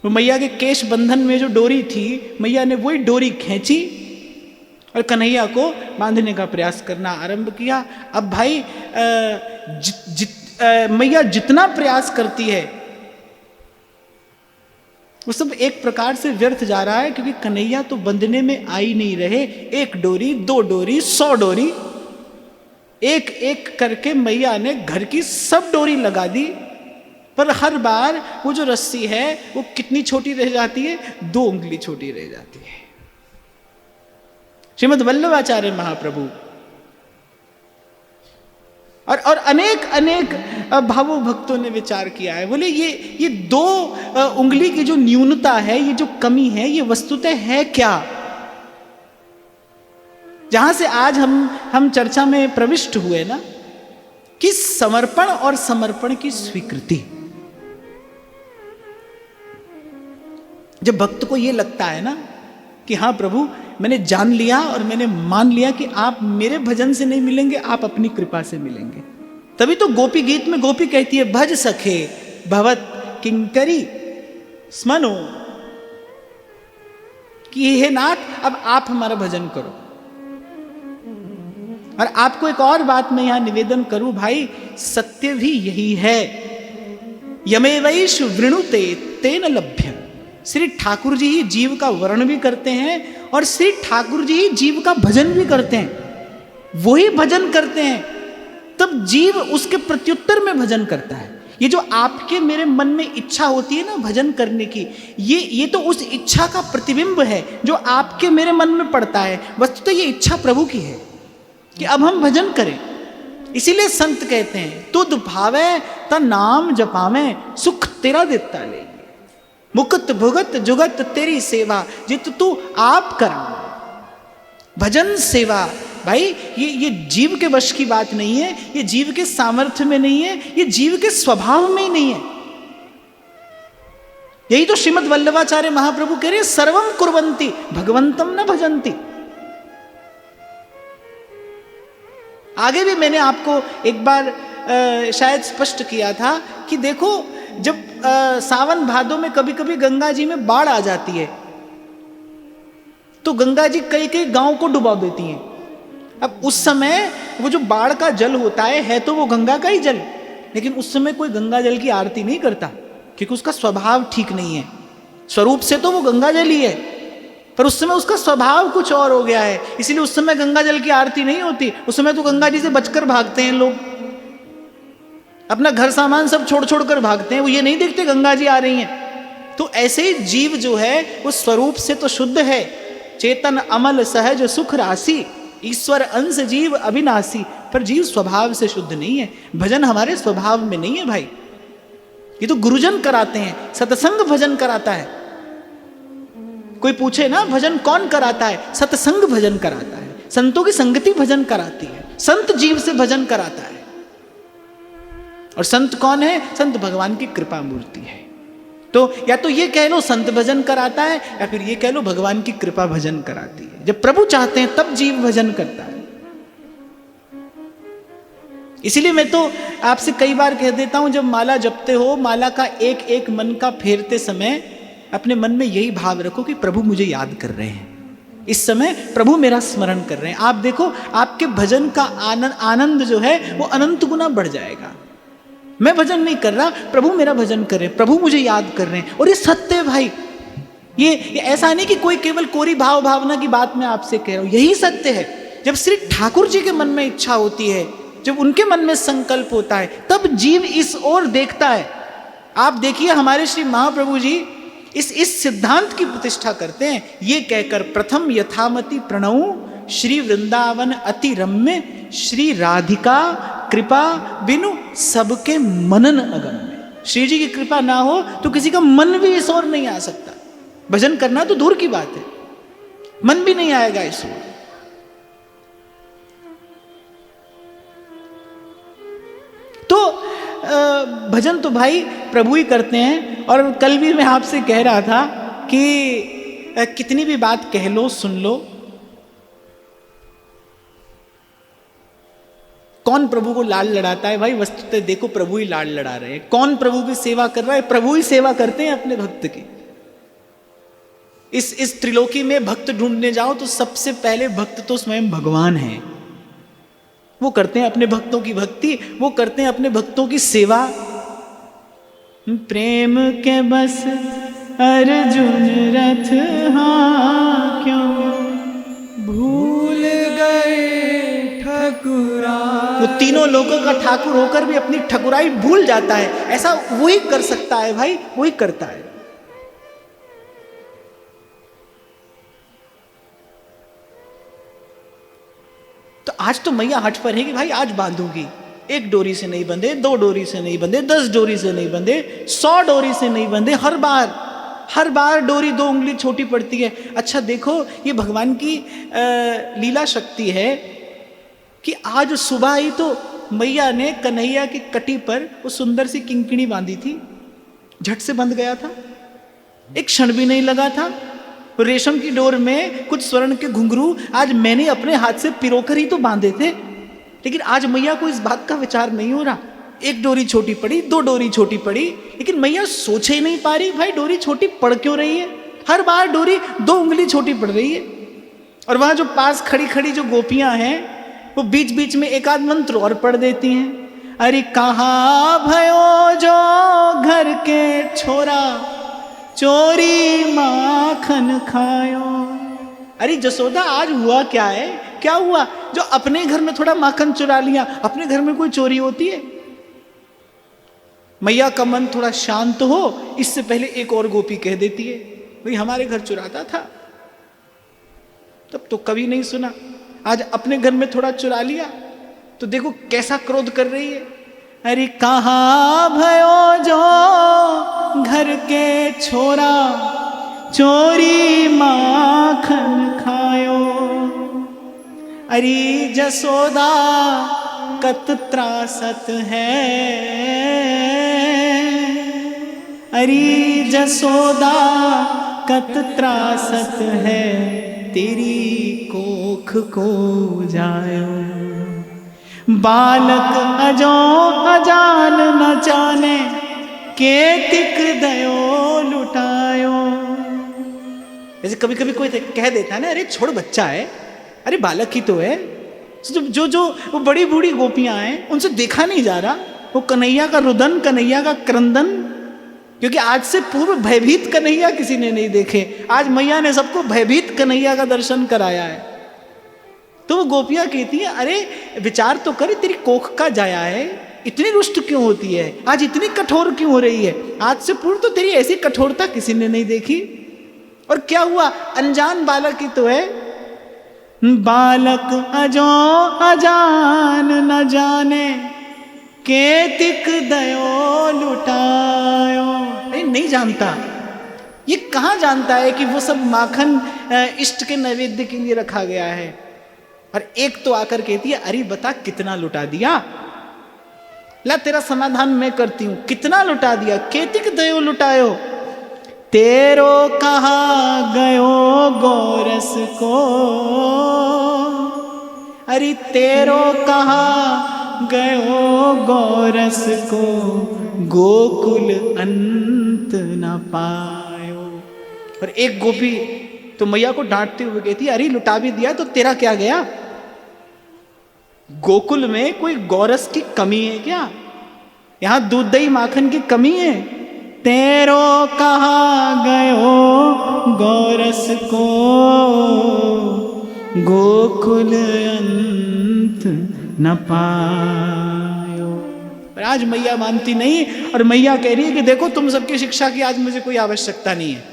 वो मैया के केश बंधन में जो डोरी थी, मैया ने वही डोरी खींची और कन्हैया को बांधने का प्रयास करना आरंभ किया। अब भाई मैया जितना प्रयास करती है वो सब एक प्रकार से व्यर्थ जा रहा है, क्योंकि कन्हैया तो बंधने में आ ही नहीं रहे। एक डोरी, 2 डोरी, 100 डोरी, एक एक करके मैया ने घर की सब डोरी लगा दी, पर हर बार वो जो रस्सी है वो कितनी छोटी रह जाती है, 2 उंगली छोटी रह जाती है। श्रीमद् वल्लभाचार्य महाप्रभु और अनेक अनेक भावो भक्तों ने विचार किया है, बोले ये 2 उंगली की जो न्यूनता है, ये जो कमी है, ये वस्तुतः है क्या? जहां से आज हम चर्चा में प्रविष्ट हुए ना, कि समर्पण और समर्पण की स्वीकृति। जब भक्त को ये लगता है ना कि हाँ प्रभु, मैंने जान लिया और मैंने मान लिया कि आप मेरे भजन से नहीं मिलेंगे, आप अपनी कृपा से मिलेंगे, तभी तो गोपी गीत में गोपी कहती है, भज सखे भवत किंकरी स्मनो, कि हे नाथ अब आप हमारा भजन करो। और आपको एक और बात मैं यहां निवेदन करूं भाई, सत्य भी यही है, यमेवैष वृणुते तेन लभ्य। श्री ठाकुर जी ही जीव का वर्ण भी करते हैं और श्री ठाकुर जी ही जीव का भजन भी करते हैं। वही भजन करते हैं तब जीव उसके प्रत्युत्तर में भजन करता है। ये जो आपके मेरे मन में इच्छा होती है ना भजन करने की, ये तो उस इच्छा का प्रतिबिंब है जो आपके मेरे मन में पड़ता है। वस्तुतः ये इच्छा प्रभु की है कि अब हम भजन करें। इसीलिए संत कहते हैं, तुद भावे ता नाम जपावे, सुख तेरा देता ले, मुकुत भुगत जुगत तेरी सेवा, जित तू आप करा। भजन सेवा भाई ये जीव के वश की बात नहीं है, ये जीव के सामर्थ्य में नहीं है, ये जीव के स्वभाव में ही नहीं है। यही तो श्रीमद् वल्लभाचार्य महाप्रभु कह रहे, सर्वम कुर्वन्ति भगवंतम न भजन्ति। आगे भी मैंने आपको एक बार शायद स्पष्ट किया था कि देखो, जब सावन भादों में कभी कभी गंगा जी में बाढ़ आ जाती है, तो गंगा जी कई कई गांव को डुबा देती हैं। अब उस समय वो जो बाढ़ का जल होता है तो वो गंगा का ही जल, लेकिन उस समय कोई गंगा जल की आरती नहीं करता, क्योंकि उसका स्वभाव ठीक नहीं है। स्वरूप से तो वो गंगा जल ही है, पर उस समय उसका स्वभाव कुछ और हो गया है, इसलिए उस समय गंगा जल की आरती नहीं होती। उस समय तो गंगा जी से बचकर भागते हैं लोग, अपना घर सामान सब छोड़ छोड़ कर भागते हैं, वो ये नहीं देखते गंगा जी आ रही हैं। तो ऐसे ही जीव जो है वो स्वरूप से तो शुद्ध है, चेतन अमल सहज सुख राशि, ईश्वर अंश जीव अविनाशी, पर जीव स्वभाव से शुद्ध नहीं है। भजन हमारे स्वभाव में नहीं है भाई, ये तो गुरुजन कराते हैं, सत्संग भजन कराता है। कोई पूछे ना भजन कौन कराता है, सत्संग भजन कराता है, संतों की संगति भजन कराती है, संत जीव से भजन कराता है। और संत कौन है? संत भगवान की कृपा मूर्ति है। तो या तो ये कह लो संत भजन कराता है, या फिर ये कह लो भगवान की कृपा भजन कराती है। जब प्रभु चाहते हैं तब जीव भजन करता है। इसीलिए मैं तो आपसे कई बार कह देता हूं, जब माला जपते हो, माला का एक एक मन का फेरते समय अपने मन में यही भाव रखो कि प्रभु मुझे याद कर रहे हैं, इस समय प्रभु मेरा स्मरण कर रहे हैं। आप देखो, आपके भजन का आनंद जो है वो अनंत गुना बढ़ जाएगा। मैं भजन नहीं कर रहा, प्रभु मेरा भजन कर रहे हैं, प्रभु मुझे याद कर रहे हैं। और ये सत्य है भाई, ये ऐसा नहीं कि कोई केवल कोरी भाव भावना की बात मैं आपसे कह रहा हूं, यही सत्य है। जब श्री ठाकुर जी के मन में इच्छा होती है, जब उनके मन में संकल्प होता है, तब जीव इस ओर देखता है। आप देखिए हमारे श्री महाप्रभु जी इस सिद्धांत की प्रतिष्ठा करते हैं, ये कहकर प्रथम यथामति प्रणऊ श्री वृंदावन अति रम्य श्री राधिका कृपा बिनु सबके मनन अगम्य। श्री जी की कृपा ना हो तो किसी का मन भी इस ओर नहीं आ सकता। भजन करना तो दूर की बात है, मन भी नहीं आएगा इस ओर। तो भजन तो भाई प्रभु ही करते हैं। और कल भी मैं आपसे कह रहा था कि कितनी भी बात कह लो सुन लो, कौन प्रभु को लाल लड़ाता है भाई? वस्तुतः देखो प्रभु ही लाल लड़ा रहे हैं। कौन प्रभु की सेवा कर रहा है? प्रभु ही सेवा करते हैं अपने भक्त की। इस त्रिलोकी में भक्त ढूंढने जाओ तो सबसे पहले भक्त तो स्वयं भगवान है। वो करते हैं अपने भक्तों की भक्ति, वो करते हैं अपने भक्तों की सेवा। प्रेम के बस अर्जुन रथ हाँ क्यों भूल गए ठकुरा। वो तीनों लोगों का ठाकुर होकर भी अपनी ठकुराई भूल जाता है। ऐसा वही कर सकता है भाई, वही करता है। तो आज तो मैया हट पर है कि भाई आज बांधूंगी। एक डोरी से नहीं बंधे, 2 डोरी से नहीं बंधे, 10 डोरी से नहीं बंधे, 100 डोरी से नहीं बंधे। हर बार डोरी 2 उंगली छोटी पड़ती है। अच्छा देखो, ये भगवान की लीला शक्ति है कि आज सुबह ही तो मैया ने कन्हैया की कटी पर वो सुंदर सी किंकिणी बांधी थी, झट से बंध गया था, एक क्षण भी नहीं लगा था। रेशम की डोर में कुछ स्वर्ण के घुंघरू आज मैंने अपने हाथ से पिरोकर ही तो बांधे थे, लेकिन आज मैया को इस बात का विचार नहीं हो रहा। एक डोरी छोटी पड़ी, 2 डोरी छोटी पड़ी, लेकिन मैया सोच ही नहीं पा रही भाई डोरी छोटी पड़ क्यों रही है। हर बार डोरी 2 उंगली छोटी पड़ रही है। और वहां जो पास खड़ी खड़ी जो गोपियां हैं वो बीच बीच में एक आध मंत्र और पढ़ देती हैं। अरे कहाँ भयो जो घर के छोरा चोरी माखन खायो। अरे जसोदा आज हुआ क्या है? क्या हुआ जो अपने घर में थोड़ा माखन चुरा लिया? अपने घर में कोई चोरी होती है? मैया का मन थोड़ा शांत हो इससे पहले एक और गोपी कह देती है, भाई हमारे घर चुराता था, तब तो कभी नहीं सुना, आज अपने घर में थोड़ा चुरा लिया तो देखो कैसा क्रोध कर रही है। अरे कहाँ भयो जो घर के छोरा चोरी माखन खायो। अरे जसोदा कत त्रासत है, अरे जसोदा कत त्रासत है, तेरी कोख को जायो। बालक अजो अजान न जाने, केतिक दयो लुटायो। जैसे कभी कभी कोई कह देता है ना, अरे छोड़ बच्चा है, अरे बालक ही तो है। जो वो बड़ी बूढ़ी गोपियां हैं उनसे देखा नहीं जा रहा वो कन्हैया का रुदन, कन्हैया का क्रंदन, क्योंकि आज से पूर्व भयभीत कन्हैया किसी ने नहीं देखे। आज मैया ने सबको भयभीत कन्हैया का दर्शन कराया है। तो वो गोपियां कहती हैं, अरे विचार तो कर, तेरी कोख का जाया है, इतनी रुष्ट क्यों होती है, आज इतनी कठोर क्यों हो रही है? आज से पूर्व तो तेरी ऐसी कठोरता किसी ने नहीं देखी। और क्या हुआ, अनजान बालक ही तो है। बालक अजो अजान न जाने, केतिक दयो लुटायो। नहीं जानता, ये कहाँ जानता है कि वो सब माखन इष्ट के नैवेद्य के लिए रखा गया है। और एक तो आकर कहती है, अरे बता कितना लुटा दिया। ला तेरा समाधान मैं करती हूं, कितना लुटा दिया? केतिक दयो लुटायो, तेरो कहाँ गयो गोरस को। अरे तेरो कहाँ गयो गोरस को, गोकुल अंत न पायो। और एक गोपी तो मैया को डांटते हुए कहती है, अरे लुटा भी दिया तो तेरा क्या गया? गोकुल में कोई गोरस की कमी है क्या? यहाँ दूध दही माखन की कमी है। तेरो कहा गयो गौरस को, गोकुल अंत न पायो। पर आज मैया मानती नहीं, और मैया कह रही है कि देखो तुम सबकी शिक्षा की आज मुझे कोई आवश्यकता नहीं है,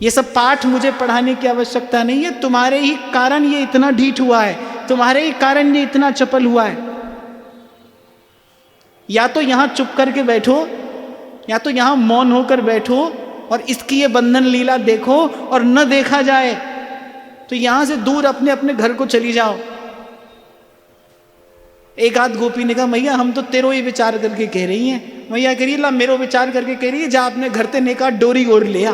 ये सब पाठ मुझे पढ़ाने की आवश्यकता नहीं है, तुम्हारे ही कारण ये इतना ढीठ हुआ है, तुम्हारे ही कारण ये इतना चपल हुआ है। या तो यहां चुप करके बैठो, या तो यहां मौन होकर बैठो और इसकी ये बंधन लीला देखो, और न देखा जाए तो यहां से दूर अपने अपने घर को चली जाओ। एक आध गोपी ने कहा मैया हम तो तेरो ही विचार करके कह रही हैं। मैया कह रही ला मेरो विचार करके कह रही है, जा अपने घर ते नेका डोरी ओढ़ लिया।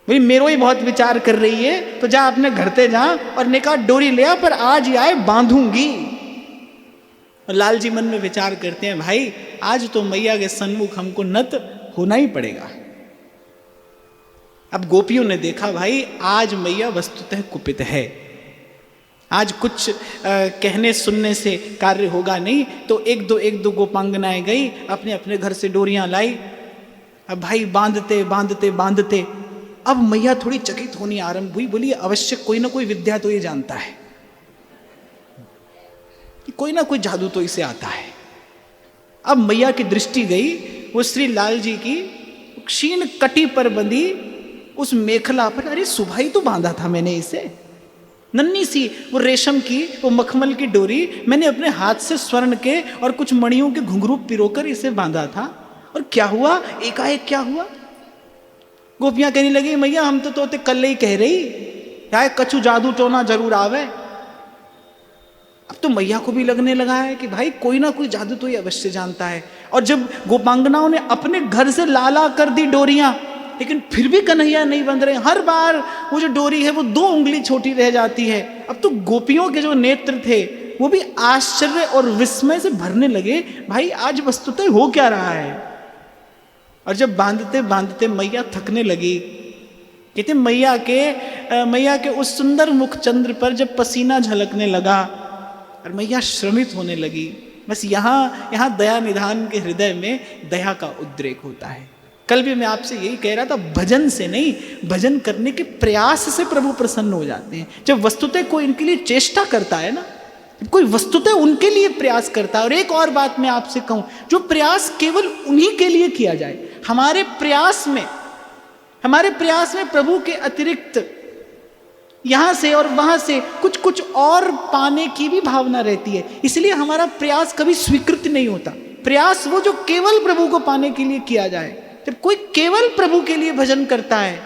भाई मेरो ही बहुत विचार कर रही है तो जा अपने घर ते जा और नेका डोरी लिया, पर आज ही आए बांधूंगी। और लाल जी मन में विचार करते हैं भाई आज तो मैया के सन्मुख हमको नत होना ही पड़ेगा। अब गोपियों ने देखा भाई आज मैया वस्तुतः कुपित है, आज कुछ कहने सुनने से कार्य होगा नहीं। तो एक दो गोपांगनाएं गई, अपने अपने घर से डोरियां लाई। अब भाई बांधते बांधते बांधते अब मैया थोड़ी चकित होनी आरंभ हुई। बोली अवश्य कोई ना कोई विद्या तो ये जानता है, कोई ना कोई जादू तो इसे आता है। अब मैया की दृष्टि गई वो श्री लाल जी की क्षीण कटी पर बंधी उस मेखला पर। अरे सुबह ही तो बांधा था मैंने इसे, नन्ही सी वो रेशम की वो मखमल की डोरी मैंने अपने हाथ से स्वर्ण के और कुछ मणियों के घुंघरू पिरोकर इसे बांधा था। और क्या हुआ, एकाएक क्या हुआ। गोपियां कहने लगी मैया हम तो तोते कल ही कह रही यार कछु जादू टोना जरूर आवे। अब तो मैया को भी लगने लगा है कि भाई कोई ना कोई जादू तो ये अवश्य जानता है। और जब गोपांगनाओं ने अपने घर से लाला कर दी डोरियां, लेकिन फिर भी कन्हैया नहीं बंध रहे। हर बार वो जो डोरी है वो 2 उंगली छोटी रह जाती है। अब तो गोपियों के जो नेत्र थे वो भी आश्चर्य और विस्मय से भरने लगे, भाई आज वस्तुतः हो क्या रहा है। और जब बांधते बांधते मैया थकने लगी, कहते मैया के उस सुंदर मुख चंद्र पर जब पसीना झलकने लगा और मैया श्रमित होने लगी, बस यहाँ दया निधान के हृदय में दया का उद्रेक होता है। कल भी मैं आपसे यही कह रहा था, भजन से नहीं भजन करने के प्रयास से प्रभु प्रसन्न हो जाते हैं। जब वस्तुतः कोई इनके लिए चेष्टा करता है ना, कोई वस्तुतः उनके लिए प्रयास करता है। और एक और बात मैं आपसे कहूं, जो प्रयास केवल उन्हीं के लिए किया जाए, हमारे प्रयास में प्रभु के अतिरिक्त यहां से और वहां से कुछ और पाने की भी भावना रहती है। इसलिए हमारा प्रयास कभी स्वीकृत नहीं होता। प्रयास वो जो केवल प्रभु को पाने के लिए किया जाए। जब कोई केवल प्रभु के लिए भजन करता है,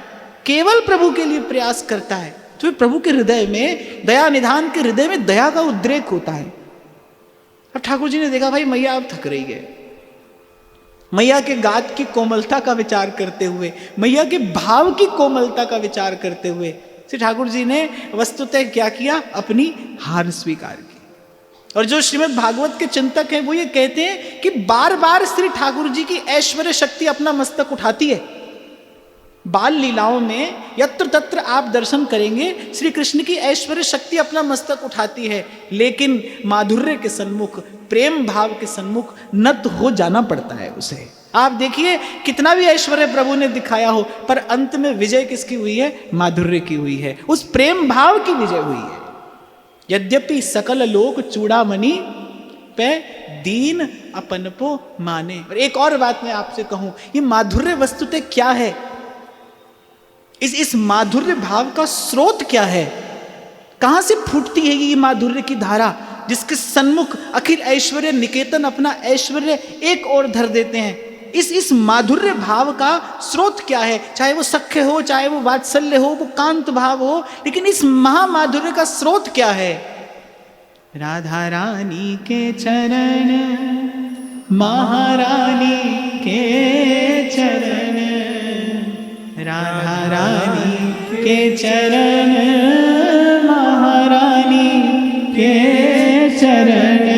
केवल प्रभु के लिए प्रयास करता है, तो प्रभु के हृदय में, दया निधान के हृदय में दया का उद्रेक होता है। अब ठाकुर जी ने देखा भाई मैया अब थक रही है। मैया के गात की कोमलता का विचार करते हुए, मैया के भाव की कोमलता का विचार करते हुए श्री ठाकुर जी ने वस्तुतः क्या किया, अपनी हार स्वीकार की। और जो श्रीमद् भागवत के चिंतक हैं वो ये कहते हैं कि बार बार श्री ठाकुर जी की ऐश्वर्य शक्ति अपना मस्तक उठाती है। बाल लीलाओं में यत्र तत्र आप दर्शन करेंगे श्री कृष्ण की ऐश्वर्य शक्ति अपना मस्तक उठाती है, लेकिन माधुर्य के सन्मुख, प्रेम भाव के सन्मुख नत हो जाना पड़ता है उसे। आप देखिए कितना भी ऐश्वर्य प्रभु ने दिखाया हो, पर अंत में विजय किसकी हुई है, माधुर्य की हुई है, उस प्रेम भाव की विजय हुई है। यद्यपि सकल लोक चूड़ामणि पे दीन अपनपो माने। और एक और बात मैं आपसे कहूं, ये माधुर्य वस्तुतः क्या है, इस माधुर्य भाव का स्रोत क्या है, कहां से फूटती है ये माधुर्य की धारा, जिसके सन्मुख अखिल ऐश्वर्य निकेतन अपना ऐश्वर्य एक ओर धर देते हैं। इस माधुर्य भाव का स्रोत क्या है, चाहे वो सख्य हो, चाहे वो वात्सल्य हो, वो कांत भाव हो, लेकिन इस महामाधुर्य का स्रोत क्या है। राधा रानी के चरण, महारानी के चरण, राधा रानी के चरण, महारानी के चरण,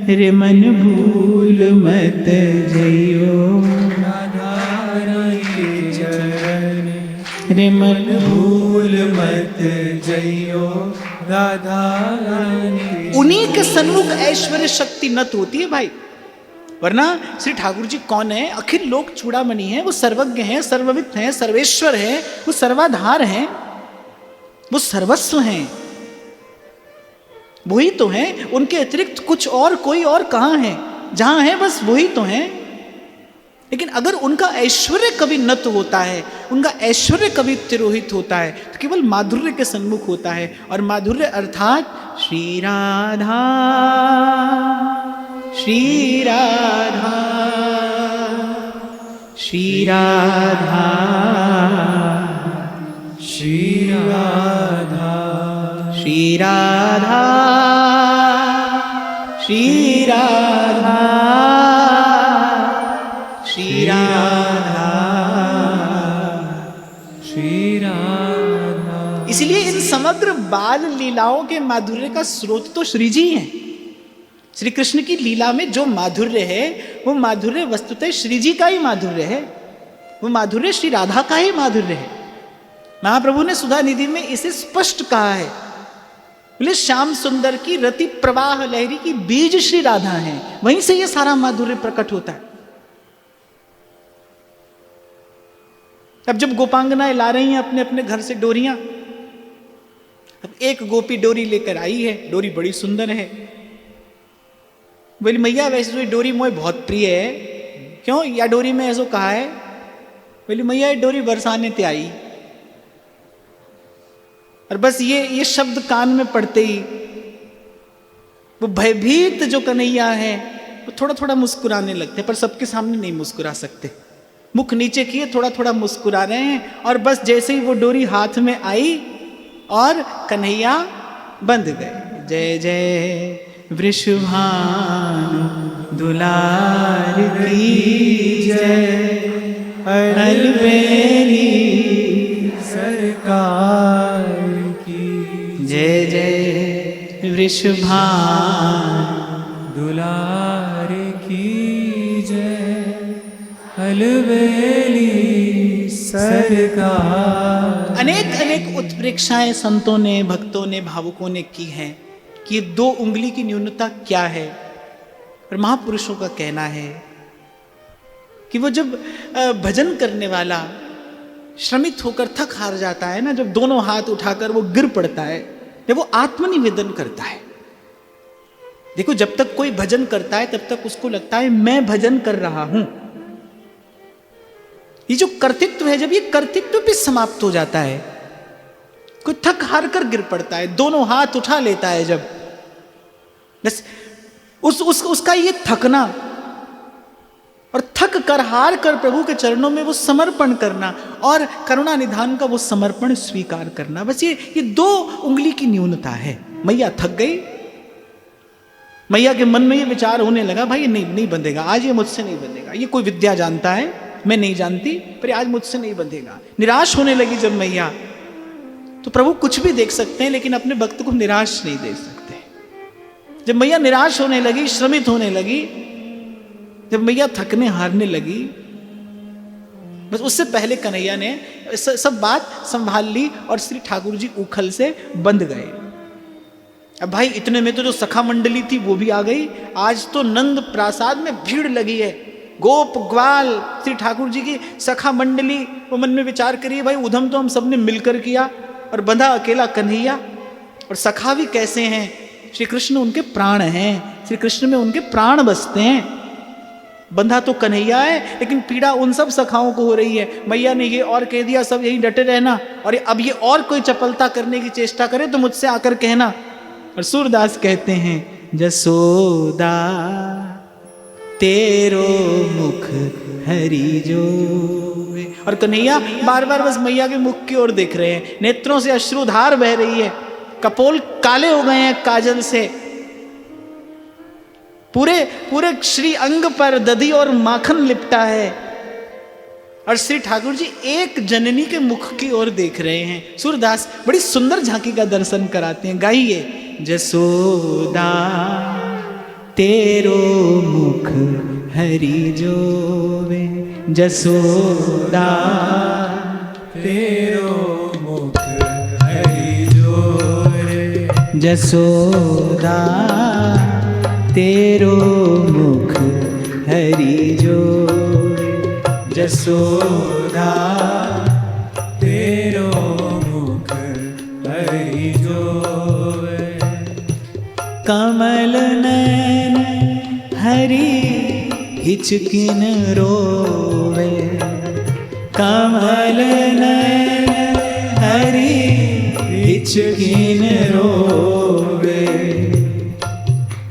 रे मन भूल मत जइयो, राधा रानी के चरण, रे मन भूल मत जइयो, राधा उन्हीं के सन्मुख ऐश्वर्य शक्ति नत होती है भाई। वरना श्री ठाकुर जी कौन है? अखिल लोक चूड़ामणि है, वो सर्वज्ञ हैं, सर्वविद हैं, सर्वेश्वर है, वो सर्वाधार हैं, वो सर्वस्व हैं, वही तो हैं। उनके अतिरिक्त कुछ और कोई और कहाँ है? जहां है बस वही तो हैं। लेकिन अगर उनका ऐश्वर्य कभी नत होता है, उनका ऐश्वर्य कभी तिरोहित होता है, तो केवल माधुर्य के सन्मुख होता है। और माधुर्य अर्थात श्री राधा, श्री राधा, श्री राधा, श्री राधा, श्री राधा, श्री राधा, श्री राधा, श्री राधा। इसलिए इन समग्र बाल लीलाओं के माधुर्य का स्रोत तो श्री जी हैं। श्री कृष्ण की लीला में जो माधुर्य है, वो माधुर्य वस्तुतः श्री जी का ही माधुर्य है, वो माधुर्य श्री राधा का ही माधुर्य है। महाप्रभु ने सुधा निधि में इसे स्पष्ट कहा है, बोले श्याम सुंदर की रति प्रवाह लहरी की बीज श्री राधा है, वहीं से ये सारा माधुर्य प्रकट होता है। अब जब गोपांगनाएं ला रही हैं अपने अपने घर से डोरियां, अब एक गोपी डोरी लेकर आई है, डोरी बड़ी सुंदर है। बोली मैया वैसे तो ये डोरी मोए बहुत प्रिय है, क्यों या डोरी में ऐसा कहा है? बोली मैया ये डोरी बरसाने ते आई। और बस ये शब्द कान में पड़ते ही वो भयभीत जो कन्हैया है वो थोड़ा थोड़ा मुस्कुराने लगते, पर सबके सामने नहीं मुस्कुरा सकते। मुख नीचे किए थोड़ा थोड़ा मुस्कुरा रहे हैं। और बस जैसे ही वो डोरी हाथ में आई और कन्हैया बंध गए। जय जय वृषभानु दुलार की जय, अलबेली सरकार की जय जय वृषभानु दुलार की जय, अलबेली सरकार। अनेक अनेक उत्प्रेक्षाएं संतों ने, भक्तों ने, भावुकों ने की हैं कि ये 2 उंगली की न्यूनता क्या है। और महापुरुषों का कहना है कि वो जब भजन करने वाला श्रमित होकर थक हार जाता है ना, जब दोनों हाथ उठाकर वो गिर पड़ता है, जब वो आत्मनिवेदन करता है। देखो जब तक कोई भजन करता है तब तक उसको लगता है मैं भजन कर रहा हूं। ये जो कर्तृत्व है, जब ये कर्तृत्व भी समाप्त हो जाता है, कोई थक हार कर गिर पड़ता है, दोनों हाथ उठा लेता है, जब बस उसका ये थकना और थक कर हार कर प्रभु के चरणों में वो समर्पण करना और करुणा निधान का वो समर्पण स्वीकार करना, बस ये 2 उंगली की न्यूनता है। मैया थक गई, मैया के मन में ये विचार होने लगा भाई नहीं बंधेगा, आज ये मुझसे नहीं बंधेगा। ये कोई विद्या जानता है, मैं नहीं जानती, पर आज मुझसे नहीं बंधेगा। निराश होने लगी जब मैया, तो प्रभु कुछ भी देख सकते हैं लेकिन अपने भक्त को निराश नहीं देख सकते। जब मैया निराश होने लगी, श्रमित होने लगी, जब मैया थकने हारने लगी, बस उससे पहले कन्हैया ने सब बात संभाल ली और श्री ठाकुर जी उखल से बंध गए। अब भाई इतने में तो जो सखा मंडली थी वो भी आ गई। आज तो नंद प्रासाद में भीड़ लगी है, गोप ग्वाल श्री ठाकुर जी की सखा मंडली। वो मन में विचार करिए भाई, उधम तो हम सब ने मिलकर किया और बंधा अकेला कन्हैया। और सखा भी कैसे हैं? श्री कृष्ण उनके प्राण हैं, श्री कृष्ण में उनके प्राण बसते हैं। बंधा तो कन्हैया है, लेकिन पीड़ा उन सब सखाओं को हो रही है। मैया ने ये और कह दिया, सब यही डटे रहना, और अब ये और कोई चपलता करने की चेष्टा करे तो मुझसे आकर कहना। और सूरदास कहते हैं, जसोदा तेरो मुख हरि जो। और कन्हैया बार बार बस मैया के मुख की ओर देख रहे हैं, नेत्रों से अश्रुधार बह रही है, कपोल काले हो गए हैं काजल से, पूरे पूरे श्री अंग पर दधी और माखन लिपटा है। और श्री ठाकुर जी एक जननी के मुख की ओर देख रहे हैं। सूरदास बड़ी सुंदर झांकी का दर्शन कराते हैं, गाइए। जसोदा तेरो मुख हरि जोवे, जसोदा तेरो मुख हरि जोरे, जसोदा तेरो मुख हरि जोड़े। जसोदा तेरो मुख हरि जोड़े। कमल नयन हरि हिचकिन रोवे। कमल नयन हरि हिचकिन रोवे।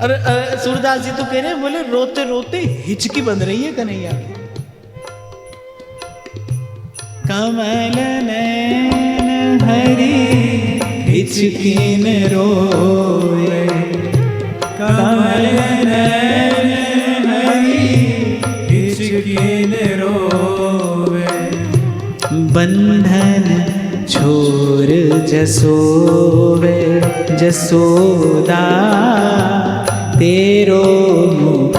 अरे सूरदास जी तो कह रहे हैं, बोले रोते रोते हिचकी बंध रही है कन्हैया की। कमल नयन हरि हिचकिन रोवे। कमल नयन हरि हिचकिन रोवे। बंधन छोर जसोवे। जसोदा तेरो मुख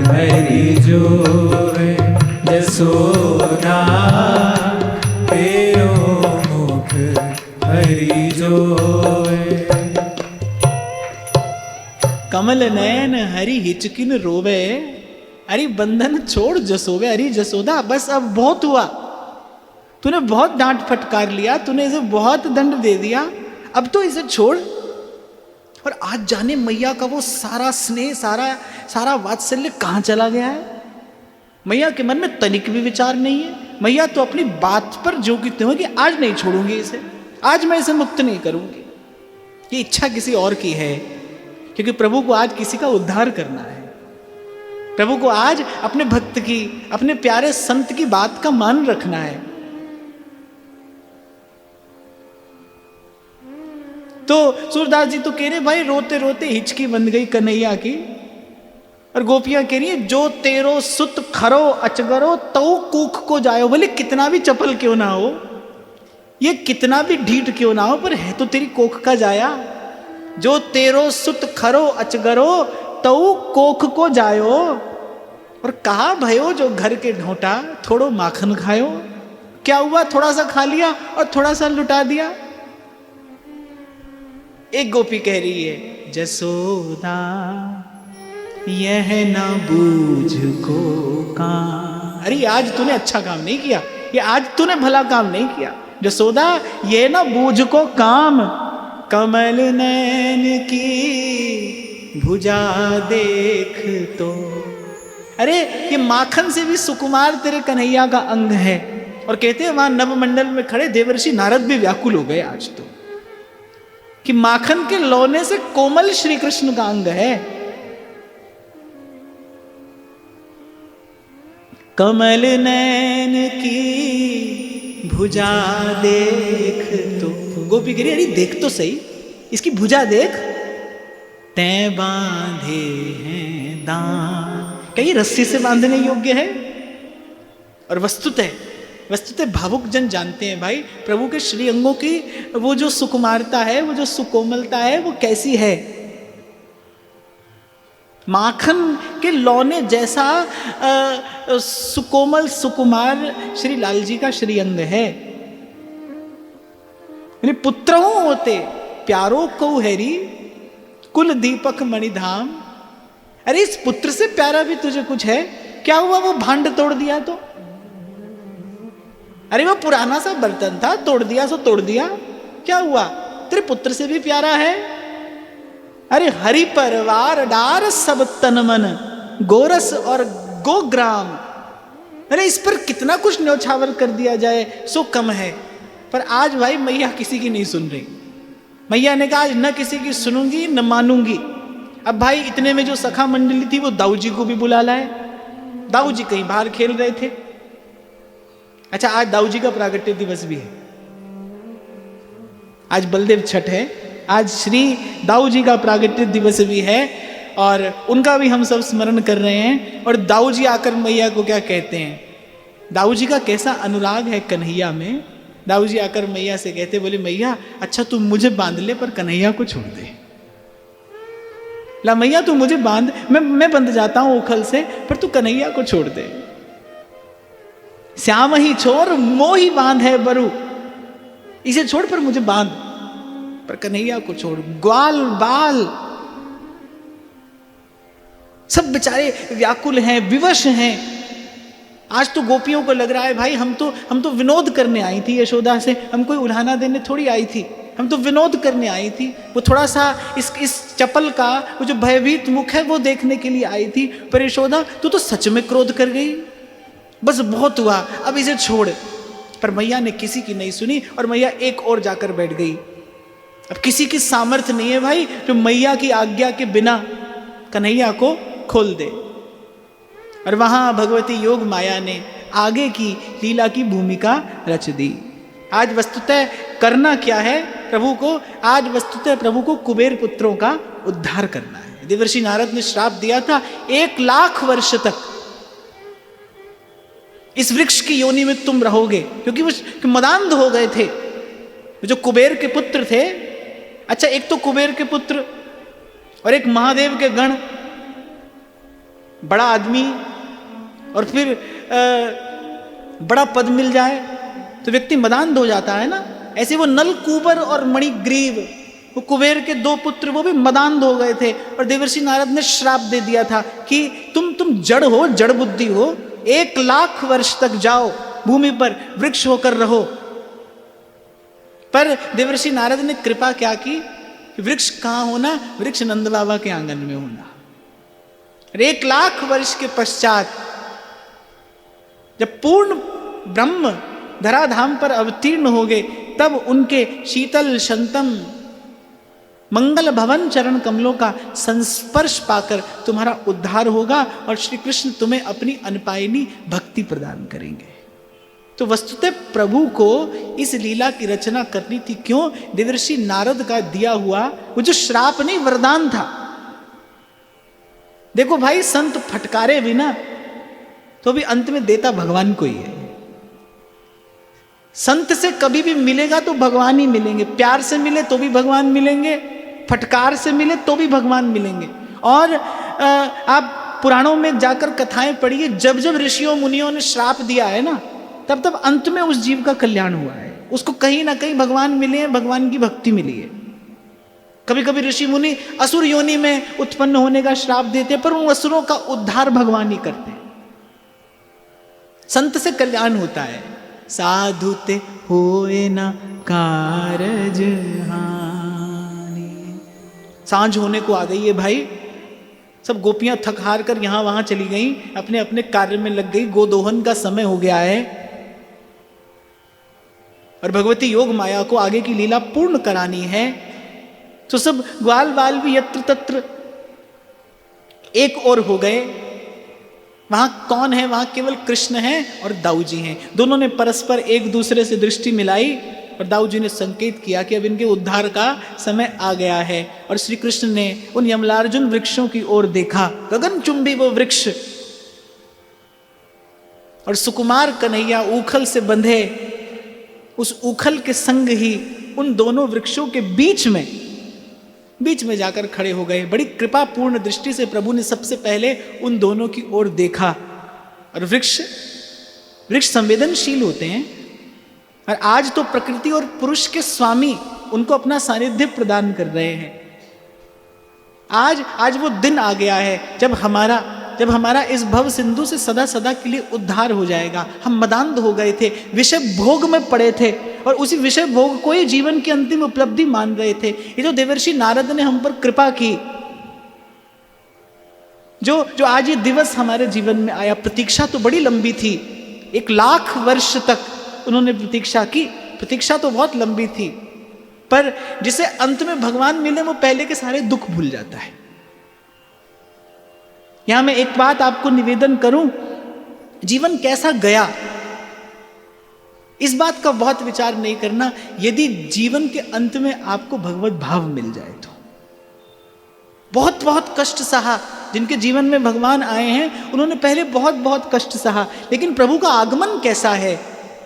हरि जोड़े। जसोदा तेरो मुख हरि जोड़े। कमल नयन हरि हिचकिन रोवे। अरे बंधन छोड़ जसोवे। अरे जसोदा बस अब बहुत हुआ, तूने बहुत डांट फटकार लिया, तूने इसे बहुत दंड दे दिया, अब तो इसे छोड़। और आज जाने मैया का वो सारा स्नेह, सारा वात्सल्य कहाँ चला गया है। मैया के मन में तनिक भी विचार नहीं है। मैया तो अपनी बात पर जो कहते हो कि आज नहीं छोड़ूंगी इसे, आज मैं इसे मुक्त नहीं करूंगी। ये इच्छा किसी और की है, क्योंकि प्रभु को आज किसी का उद्धार करना है। प्रभु को आज अपने भक्त की, अपने प्यारे संत की बात का मान रखना है। तो सूरदास जी तो कह रहे भाई रोते रोते हिचकी बंध गई कन्हैया की। और गोपियां कह रही है जो तेरो सुत खरो अचगरो तो कूख को जायो। बोले कितना भी चपल क्यों ना हो, ये कितना भी ढीठ क्यों ना हो, पर है तो तेरी कोख का जाया। जो तेरो सुत खरो अचगरो तो कोख को जायो। और कहा भयो जो घर के ढोंटा थोड़ो माखन खायो। क्या हुआ, थोड़ा सा खा लिया और थोड़ा सा लुटा दिया। एक गोपी कह रही है जसोदा यह न बूझ को काम। अरे आज तूने अच्छा काम नहीं किया, ये आज तूने भला काम नहीं किया। जसोदा ये न बूझ को काम। कमल नैन की भुजा देख तो। अरे ये माखन से भी सुकुमार तेरे कन्हैया का अंग है। और कहते हैं वहां नवमंडल में खड़े देवर्षि नारद भी व्याकुल हो गए आज तो, कि माखन के लौने से कोमल श्री कृष्ण का अंग है। कमल नैन की भुजा देख तो। गोपी कह रही अरे देख तो सही, इसकी भुजा देख। तैं बांधे हैं दान। क्या ये रस्सी से बांधने योग्य है? और वस्तुतः भावुक जन जानते हैं भाई प्रभु के श्री अंगों की वो जो सुकुमारता है, वो जो सुकोमलता है, वो कैसी है। माखन के लौने जैसा सुकोमल सुकुमार श्री लाल जी का श्री अंग है। पुत्र होते प्यारो को हैरी कुल दीपक मणिधाम। अरे इस पुत्र से प्यारा भी तुझे कुछ है? क्या हुआ वो भांड तोड़ दिया तो? अरे वो पुराना सा बर्तन था, तोड़ दिया सो तोड़ दिया, क्या हुआ? तेरे पुत्र से भी प्यारा है। अरे हरि परवार डार सब तन मन गोरस और गोग्राम। अरे इस पर कितना कुछ न्यौछावर कर दिया जाए सो कम है। पर आज भाई मैया किसी की नहीं सुन रही। मैया ने कहा आज न किसी की सुनूंगी न मानूंगी। अब भाई इतने में जो सखा मंडली थी वो दाऊ जी को भी बुला लाए। दाऊ जी कहीं बाहर खेल रहे थे। अच्छा आज दाऊ जी का प्रागट्य दिवस भी है, आज बलदेव छठ है, आज श्री दाऊ जी का प्रागट्य दिवस भी है और उनका भी हम सब स्मरण कर रहे हैं। और दाऊ जी आकर मैया को क्या कहते हैं? दाऊ जी का कैसा अनुराग है कन्हैया में। दाऊ जी आकर मैया से कहते, बोले मैया अच्छा तू मुझे बांध ले पर कन्हैया को छोड़ दे। ला मैया तू मुझे बांध, मैं बंध जाता हूं उखल से, पर तू कन्हैया को छोड़ दे। श्याम ही छोर मोही बांध है बरु, इसे छोड़ पर मुझे बांध। पर कन्हैया को छोड़, ग्वाल बाल सब बेचारे व्याकुल हैं, विवश हैं। आज तो गोपियों को लग रहा है भाई हम तो विनोद करने आई थी यशोदा से, हम कोई उल्हाना देने थोड़ी आई थी, हम तो विनोद करने आई थी। वो थोड़ा सा इस चपल का वो जो भयभीत मुख है वो देखने के लिए आई थी। पर यशोदा तू तो सच में क्रोध कर गई, बस बहुत हुआ, अब इसे छोड़। पर मैया ने किसी की नहीं सुनी और मैया एक और जाकर बैठ गई। अब किसी की सामर्थ्य नहीं है भाई जो मैया की आज्ञा के बिना कन्हैया को खोल दे। और वहां भगवती योग माया ने आगे की लीला की भूमिका रच दी। आज वस्तुतः करना क्या है प्रभु को? आज वस्तुतः प्रभु को कुबेर पुत्रों का उद्धार करना है। देवर्षि नारद ने श्राप दिया था 1,00,000 वर्ष तक इस वृक्ष की योनि में तुम रहोगे, क्योंकि वो मदान्ध हो गए थे जो कुबेर के पुत्र थे। अच्छा, एक तो कुबेर के पुत्र और एक महादेव के गण, बड़ा आदमी और फिर बड़ा पद मिल जाए तो व्यक्ति मदान्ध हो जाता है ना। ऐसे वो नल कुबर और मणिग्रीव, वो कुबेर के 2 पुत्र, वो भी मदान्ध हो गए थे। और देवर्षि नारद ने श्राप दे दिया था कि तुम जड़ हो, जड़ बुद्धि हो, 1,00,000 वर्ष तक जाओ भूमि पर, वृक्ष होकर रहो। पर देवर्षि नारद ने कृपा क्या की? वृक्ष कहाँ होना? वृक्ष नंद बाबा के आंगन में होना। 1,00,000 वर्ष के पश्चात जब पूर्ण ब्रह्म धराधाम पर अवतीर्ण हो गए, तब उनके शीतल शंतम मंगल भवन चरण कमलों का संस्पर्श पाकर तुम्हारा उद्धार होगा और श्री कृष्ण तुम्हें अपनी अनपायनी भक्ति प्रदान करेंगे। तो वस्तुतः प्रभु को इस लीला की रचना करनी थी। क्यों? देवर्षि नारद का दिया हुआ वो जो श्राप नहीं, वरदान था। देखो भाई, संत फटकारे भी ना तो भी अंत में देता भगवान को ही है। संत से कभी भी मिलेगा तो भगवान ही मिलेंगे, प्यार से मिले तो भी भगवान मिलेंगे, फटकार से मिले तो भी भगवान मिलेंगे। और आप पुराणों में जाकर कथाएं पढ़िए, जब जब ऋषियों मुनियों ने श्राप दिया है ना, तब तब अंत में उस जीव का कल्याण हुआ है। उसको कहीं ना कहीं भगवान मिले हैं, भगवान की भक्ति मिली है। कभी कभी ऋषि मुनि असुर योनि में उत्पन्न होने का श्राप देते, पर उन असुरों का उद्धार भगवान ही करते। संत से कल्याण होता है। साधु ते होए ना कारज हानि। सांझ होने को आ गई है भाई, सब गोपियां थक हार कर यहां वहां चली गई, अपने अपने कार्य में लग गई। गोदोहन का समय हो गया है और भगवती योग माया को आगे की लीला पूर्ण करानी है। तो सब ग्वाल बाल भी यत्र तत्र एक और हो गए। वहां कौन है? वहां केवल कृष्ण है और दाऊ जी हैं। दोनों ने परस्पर एक दूसरे से दृष्टि मिलाई और दाऊ जी ने संकेत किया कि अब इनके उद्धार का समय आ गया है। और श्री कृष्ण ने उन यमलार्जुन वृक्षों की ओर देखा, गगनचुंबी वो वृक्ष, और सुकुमार कन्हैया ऊखल से बंधे उस ऊखल के संग ही उन दोनों वृक्षों के बीच में जाकर खड़े हो गए। बड़ी कृपापूर्ण दृष्टि से प्रभु ने सबसे पहले उन दोनों की ओर देखा। और वृक्ष संवेदनशील होते हैं, और आज तो प्रकृति और पुरुष के स्वामी उनको अपना सानिध्य प्रदान कर रहे हैं। आज वो दिन आ गया है जब हमारा इस भव सिंधु से सदा सदा के लिए उद्धार हो जाएगा। हम मदान्ध हो गए थे, विषय भोग में पड़े थे, और उसी विषय भोग को ही जीवन की अंतिम उपलब्धि मान रहे थे। ये जो देवर्षि नारद ने हम पर कृपा की, जो आज ये दिवस हमारे जीवन में आया, प्रतीक्षा तो बड़ी लंबी थी। 1,00,000 वर्ष तक उन्होंने प्रतीक्षा की। प्रतीक्षा तो बहुत लंबी थी, पर जिसे अंत में भगवान मिले वो पहले के सारे दुख भूल जाता है। यहां मैं एक बात आपको निवेदन करूं, जीवन कैसा गया इस बात का बहुत विचार नहीं करना। यदि जीवन के अंत में आपको भगवत भाव मिल जाए तो बहुत बहुत कष्ट सहा। जिनके जीवन में भगवान आए हैं उन्होंने पहले बहुत बहुत कष्ट सहा, लेकिन प्रभु का आगमन कैसा है,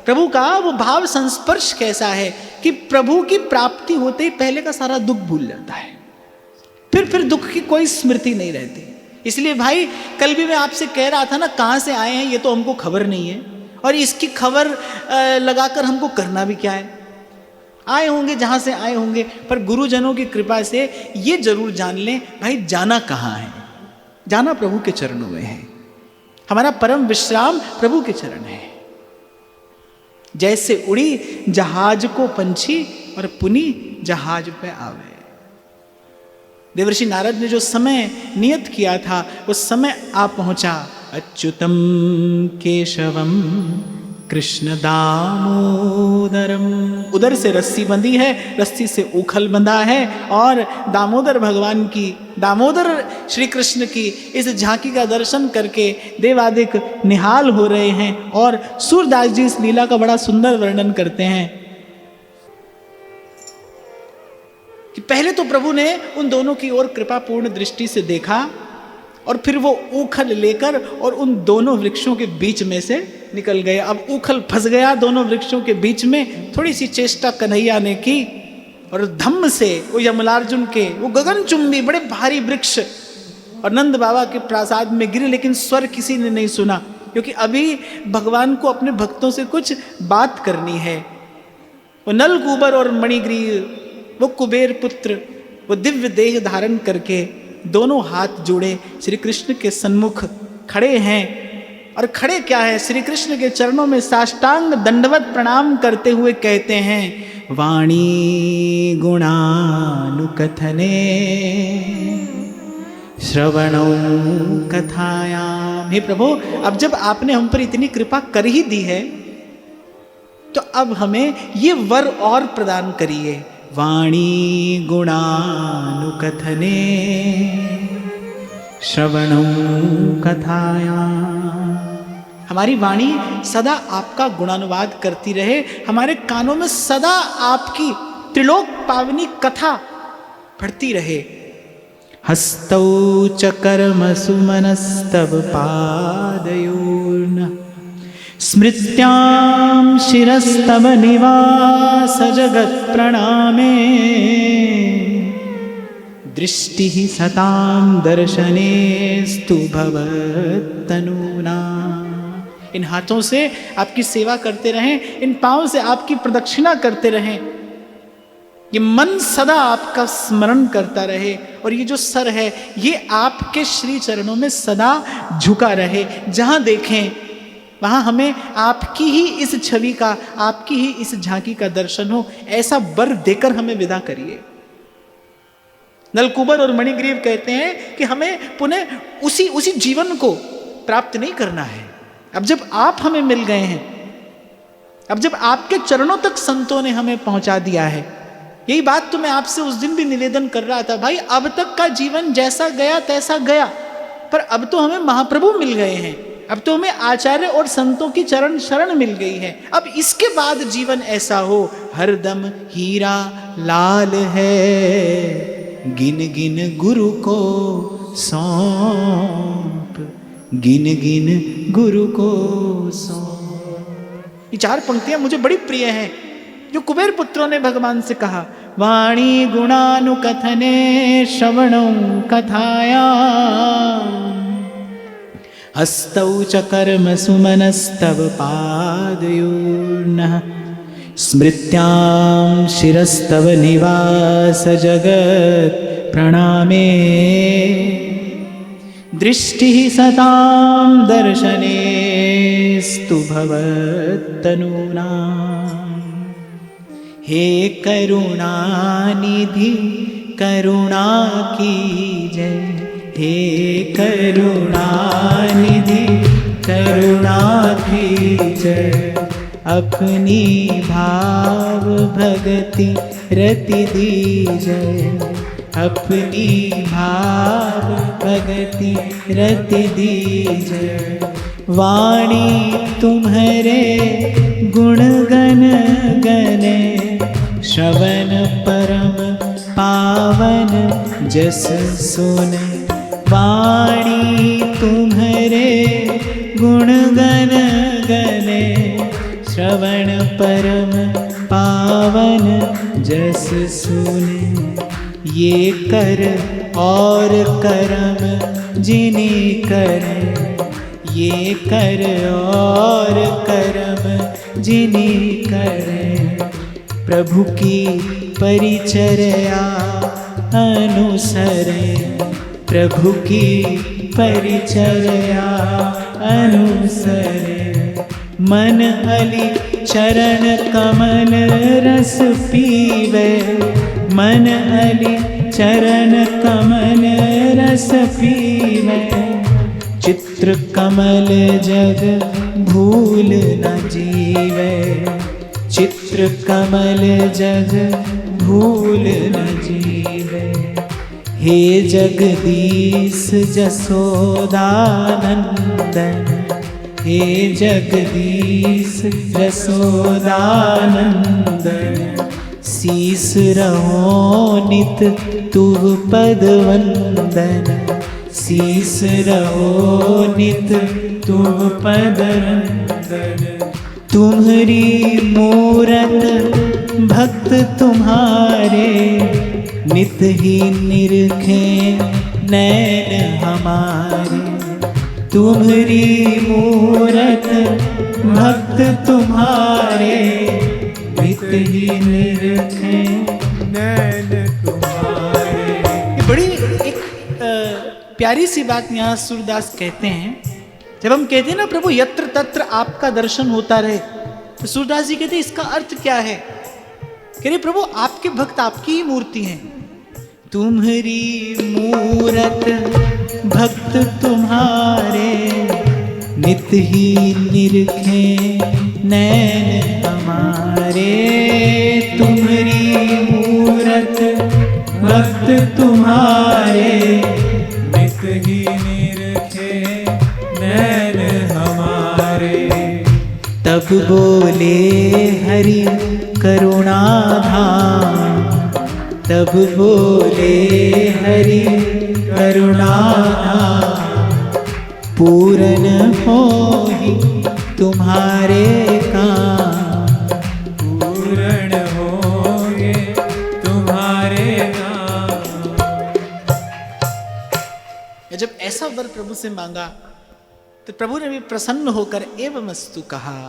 प्रभु का वो भाव संस्पर्श कैसा है कि प्रभु की प्राप्ति होते ही पहले का सारा दुख भूल जाता है। फिर दुख की कोई स्मृति नहीं रहती। इसलिए भाई, कल भी मैं आपसे कह रहा था ना, कहाँ से आए हैं ये तो हमको खबर नहीं है, और इसकी खबर लगाकर हमको करना भी क्या है। आए होंगे जहां से आए होंगे, पर गुरुजनों की कृपा से ये जरूर जान लें भाई जाना कहाँ है, जाना प्रभु के चरणों में है। हमारा परम विश्राम प्रभु के चरण है। जैसे उड़ी जहाज को पंछी और पुनी जहाज पे आवे। देवर्षि नारद ने जो समय नियत किया था उस समय आ पहुंचा। अच्युतम केशवम कृष्ण दामोदरम। उधर से रस्सी बंधी है, रस्सी से उखल बंधा है और दामोदर भगवान की, दामोदर श्री कृष्ण की इस झांकी का दर्शन करके देवादिक निहाल हो रहे हैं। और सूरदास जी इस लीला का बड़ा सुंदर वर्णन करते हैं कि पहले तो प्रभु ने उन दोनों की ओर कृपापूर्ण दृष्टि से देखा और फिर वो ऊखल लेकर और उन दोनों वृक्षों के बीच में से निकल गए। अब ऊखल फंस गया दोनों वृक्षों के बीच में। थोड़ी सी चेष्टा कन्हैया ने की और धम्म से वो यमलार्जुन के वो गगनचुंबी बड़े भारी वृक्ष और नंद बाबा के प्रासाद में गिरे, लेकिन स्वर किसी ने नहीं सुना, क्योंकि अभी भगवान को अपने भक्तों से कुछ बात करनी है। वो नलकूबर और मणिग्रीव, वो कुबेर पुत्र, वो दिव्य देह धारण करके दोनों हाथ जोड़े श्री कृष्ण के सन्मुख खड़े हैं। और खड़े क्या है, श्री कृष्ण के चरणों में साष्टांग दंडवत प्रणाम करते हुए कहते हैं, वाणी गुणानुकथने श्रवणौ कथायाम। हे प्रभु, अब जब आपने हम पर इतनी कृपा कर ही दी है तो अब हमें ये वर और प्रदान करिए। वाणी गुणानुकथने श्रवणौ कथायाम। हमारी वाणी सदा आपका गुणानुवाद करती रहे, हमारे कानों में सदा आपकी त्रिलोक पावनी कथा पढ़ती रहे। हस्तौ च कर्मसु मनस्तव पादयोर्न स्मृत्यां शिरस्तव निवास जगत प्रणामे दृष्टि सतां दर्शनेस्तु भवत्तनूना। इन हाथों से आपकी सेवा करते रहें, इन पांवों से आपकी प्रदक्षिणा करते रहें, ये मन सदा आपका स्मरण करता रहे और ये जो सर है ये आपके श्री चरणों में सदा झुका रहे। जहां देखें वहां हमें आपकी ही इस छवि का, आपकी ही इस झांकी का दर्शन हो, ऐसा वर देकर हमें विदा करिए। नलकूबर और मणिग्रीव कहते हैं कि हमें पुनः उसी जीवन को प्राप्त नहीं करना है। अब जब आप हमें मिल गए हैं, अब जब आपके चरणों तक संतों ने हमें पहुंचा दिया है, यही बात तो मैं आपसे उस दिन भी निवेदन कर रहा था, भाई अब तक का जीवन जैसा गया तैसा गया, पर अब तो हमें महाप्रभु मिल गए हैं, अब तो हमें आचार्य और संतों की चरण शरण मिल गई है। अब इसके बाद जीवन ऐसा हो, हरदम हीरा लाल है, गिन गिन गुरु को सौंप, गिन गिन गुरु को सौंप। ये 4 पंक्तियां मुझे बड़ी प्रिय हैं जो कुबेर पुत्रों ने भगवान से कहा। वाणी गुणानुकथने श्रवणौ कथायां हस्तौ च कर्मसु मनस्तव पादयोर्नः स्मृत्यां शिरस्तव निवास जगत् प्रणामे दृष्टिः सतां दर्शनेस्तु भवत्तनूना। हे करुणानिधि करुणा की जय, हे करुणानिधि करुणा की जय, अपनी भाव भगति रति दीजय, अपनी भाव भगति रति दीजय। वाणी तुम्हारे गुण गण गने, श्रवण परम पावन जस सुने। वाणी तुम्हारे गुण गण गने, श्रवण परम पावन जस सुने। ये कर और करम जिनी करे, ये कर और करम जिनी करे। प्रभु की परिचर्या अनुसरे, प्रभु की परिचर्या अनुसरे। मन अली चरण कमल रस पीवे, मन अली चरण कमल रस पीवे। चित्र कमल जग भूल न जीवे, चित्र कमल जग भूल न जीवे। हे जगदीश जसोदानंदन, हे जगदीश जसोदानंदन। शीस रहो नित तुव पद वंदन, शीस रहो नित तुव पद वंदन। तुम्हारी मूरत भक्त तुम्हारे, नित ही निरखे नैन हमारे। तुम्हारी मूरत भक्त तुम्हारे, नित ही निरखे नैन तुम्हारे। ये बड़ी एक प्यारी सी बात यहाँ सूरदास कहते हैं। जब हम कहते हैं ना प्रभु यत्र तत्र आपका दर्शन होता रहे, तो सूरदास जी कहते हैं इसका अर्थ क्या है? कह रहे प्रभु आपके भक्त आपकी ही मूर्ति हैं। तुम्हारी मूरत भक्त तुम्हारे, नित ही निरखे नैन हमारे। तुम्हारी मूरत भक्त तुम्हारे, नित ही निरखे नैन हमारे। तब बोले हरि करुणाधाम, तब बोले हरि करुणाधाम। पूरन होहि तुम्हारे काम, पूर्ण होंगे तुम्हारे काम। जब ऐसा वर प्रभु से मांगा तो प्रभु ने भी प्रसन्न होकर एवमस्तु कहा।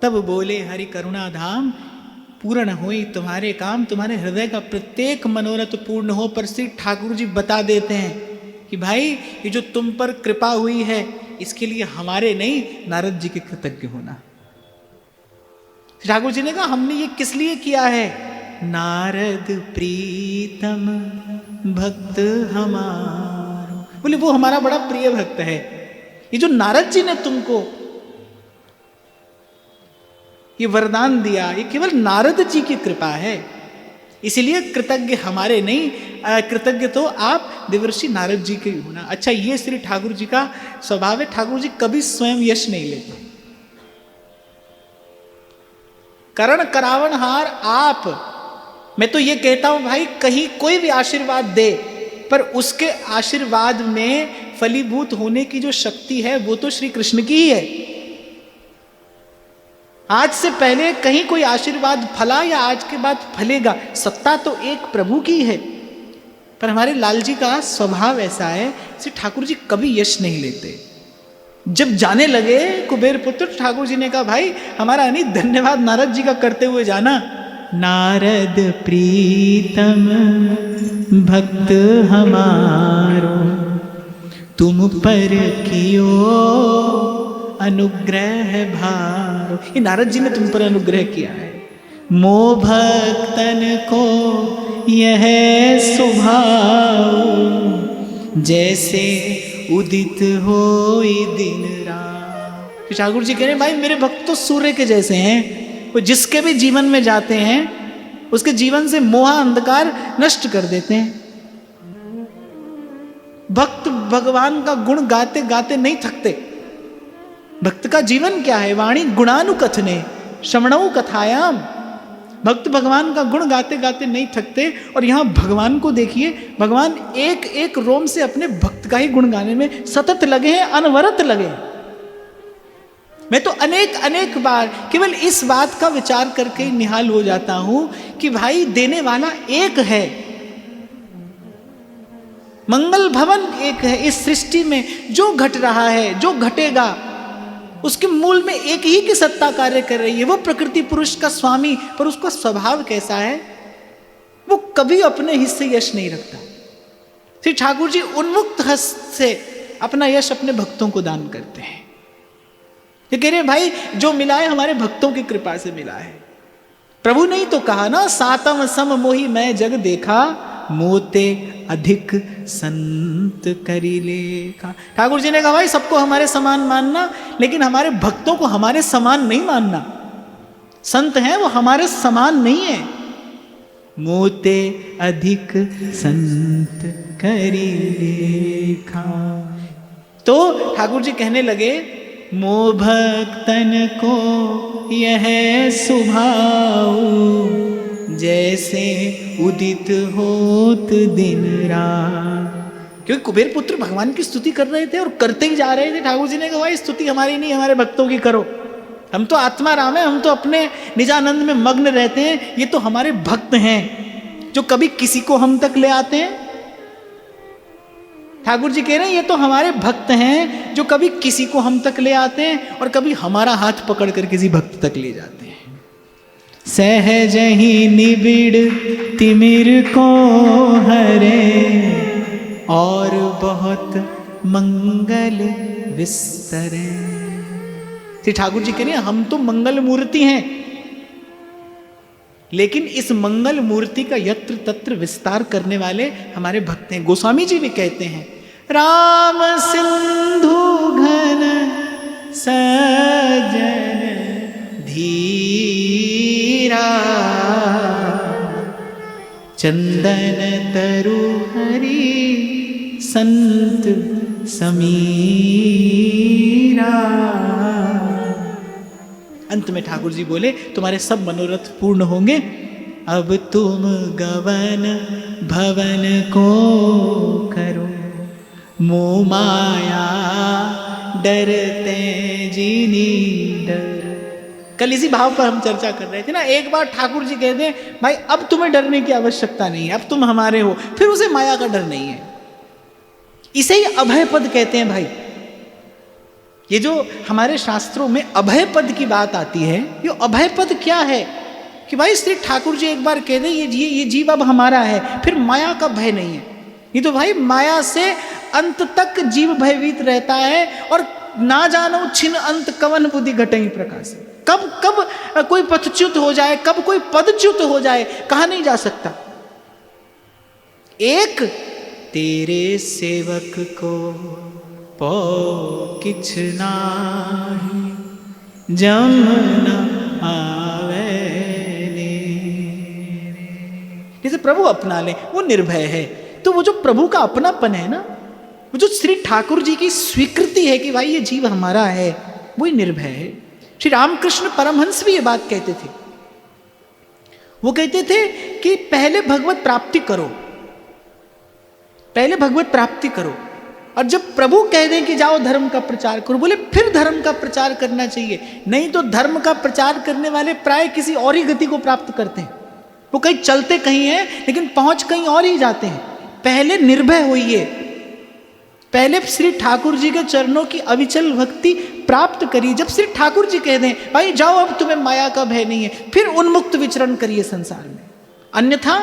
तब बोले हरि करुणाधाम, पूर्ण होई तुम्हारे काम। तुम्हारे हृदय का प्रत्येक मनोरथ पूर्ण हो। पर श्री ठाकुर जी बता देते हैं कि भाई ये जो तुम पर कृपा हुई है, इसके लिए हमारे नहीं नारद जी के कृतज्ञ होना। ठाकुर जी ने कहा हमने ये किस लिए किया है? नारद प्रीतम भक्त हमारो। बोले वो हमारा बड़ा प्रिय भक्त है। ये जो नारद जी ने तुमको ये वरदान दिया, ये केवल नारद जी की कृपा है। इसीलिए कृतज्ञ हमारे नहीं, कृतज्ञ तो आप देवर्षि नारद जी के होना। अच्छा, ये श्री ठाकुर जी का स्वभाव है। ठाकुर जी कभी स्वयं यश नहीं लेते। करण करावनहार आप। मैं तो ये कहता हूं भाई, कहीं कोई भी आशीर्वाद दे, पर उसके आशीर्वाद में फलीभूत होने की जो शक्ति है वो तो श्री कृष्ण की ही है। आज से पहले कहीं कोई आशीर्वाद फला या आज के बाद फलेगा, सत्ता तो एक प्रभु की है। पर हमारे लाल जी का स्वभाव ऐसा है, श्री ठाकुर जी कभी यश नहीं लेते। जब जाने लगे कुबेर पुत्र, ठाकुर जी ने कहा भाई हमारा नहीं, धन्यवाद नारद जी का करते हुए जाना। नारद प्रीतम भक्त हमारो, तुम पर कियो अनुग्रह भारो। ये नारद जी ने तुम पर अनुग्रह किया है। मो भक्तन को यह स्वभाव, जैसे उदित होई दिन रात। ठाकुर जी कह रहे हैं भाई मेरे भक्त तो सूर्य के जैसे हैं। वो जिसके भी जीवन में जाते हैं उसके जीवन से मोह अंधकार नष्ट कर देते हैं। भक्त भगवान का गुण गाते गाते नहीं थकते। भक्त का जीवन क्या है? वाणी गुणानुकथने श्रवणौ कथायाम। भक्त भगवान का गुण गाते गाते नहीं थकते। और यहां भगवान को देखिए, भगवान एक एक रोम से अपने भक्त का ही गुण गाने में सतत लगे हैं, अनवरत लगे हैं। मैं तो अनेक अनेक बार केवल इस बात का विचार करके ही निहाल हो जाता हूं कि भाई देने वाला एक है, मंगल भवन एक है। इस सृष्टि में जो घट रहा है, जो घटेगा, उसके मूल में एक ही की सत्ता कार्य कर रही है, वो प्रकृति पुरुष का स्वामी, पर उसका स्वभाव कैसा है, वो कभी अपने हिस्से यश नहीं रखता। श्री ठाकुर जी उन्मुक्त हस्त से अपना यश अपने भक्तों को दान करते हैं। ये कह रहे हैं भाई जो मिला है हमारे भक्तों की कृपा से मिला है। प्रभु ने ही तो कहा ना, सातम सम मोहि मैं जग देखा, मोते अधिक संत करी लेखा। ठाकुर जी ने कहा भाई सबको हमारे समान मानना, लेकिन हमारे भक्तों को हमारे समान नहीं मानना। संत हैं वो हमारे समान नहीं है। मोते अधिक संत करी लेखा। तो ठाकुर जी कहने लगे, मोह भक्तन को यह सुभाऊ, जैसे उदित होत दिन रात। क्योंकि कुबेर पुत्र भगवान की स्तुति कर रहे थे और करते ही जा रहे थे। ठाकुर जी ने कहा भाई स्तुति हमारी नहीं, हमारे भक्तों की करो। हम तो आत्मा राम है, हम तो अपने निजानंद में मग्न रहते हैं। ये तो हमारे भक्त हैं जो कभी किसी को हम तक ले आते हैं। ठाकुर जी कह रहे हैं ये तो हमारे भक्त हैं जो कभी किसी को हम तक ले आते हैं और कभी हमारा हाथ पकड़कर किसी भक्त तक ले जाते हैं। सहज ही निबिड़ तिमिर को हरे, और बहुत मंगल विस्तरे। श्री ठाकुर जी कह रहे हैं हम तो मंगल मूर्ति हैं, लेकिन इस मंगल मूर्ति का यत्र तत्र विस्तार करने वाले हमारे भक्त हैं। गोस्वामी जी भी कहते हैं, राम सिंधु घन सजन धीरा, चंदन तरु हरि संत समीरा। अंत में ठाकुर जी बोले तुम्हारे सब मनोरथ पूर्ण होंगे। अब तुम गवन भवन को करो, मोह माया डरते जिनी डर। कल इसी भाव पर हम चर्चा कर रहे थे ना। एक बार ठाकुर जी कहते हैं भाई अब तुम्हें डरने की आवश्यकता नहीं है, अब तुम हमारे हो, फिर उसे माया का डर नहीं है। इसे ही अभय पद कहते हैं भाई। ये जो हमारे शास्त्रों में अभय पद की बात आती है, ये अभय पद क्या है कि भाई श्री ठाकुर जी एक बार कह दें ये जीव अब हमारा है, फिर माया का भय नहीं है। ये तो भाई माया से अंत तक जीव भयभीत रहता है, और ना जानो छिन अंत कवन बुद्धि घटई प्रकाश। कब कब कोई पथच्युत हो जाए, कब कोई पदच्युत हो जाए, कहा नहीं जा सकता। एक तेरे सेवक को पो किछ नाही, जम न आवे ने। जैसे प्रभु अपना ले वो निर्भय है। तो वो जो प्रभु का अपनापन है ना, वो जो श्री ठाकुर जी की स्वीकृति है कि भाई ये जीव हमारा है, वही निर्भय है। श्री रामकृष्ण परमहंस भी ये बात कहते थे। वो कहते थे कि पहले भगवत प्राप्ति करो, पहले भगवत प्राप्ति करो, और जब प्रभु कह दें कि जाओ धर्म का प्रचार करो, बोले फिर धर्म का प्रचार करना चाहिए। नहीं तो धर्म का प्रचार करने वाले प्राय किसी और ही गति को प्राप्त करते हैं। वो कहीं चलते कहीं हैं लेकिन पहुंच कहीं और ही जाते हैं। पहले निर्भय होइए, पहले श्री ठाकुर जी के चरणों की अविचल भक्ति प्राप्त करिए। जब श्री ठाकुर जी कह दें भाई जाओ अब तुम्हें माया का भय नहीं है, फिर उन्मुक्त विचरण करिए संसार में। अन्यथा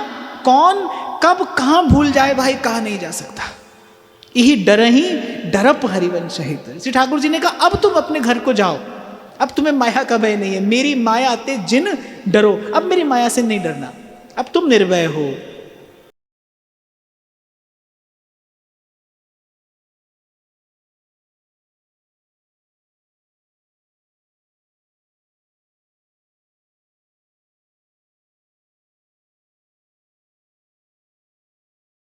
कौन कब कहां भूल जाए भाई कहा नहीं जा सकता। यही डर ही डरप हरिवंश हित। श्री ठाकुर जी ने कहा अब तुम अपने घर को जाओ, अब तुम्हें माया का भय नहीं है। मेरी माया आते जिन डरो, अब मेरी माया से नहीं डरना, अब तुम निर्भय हो।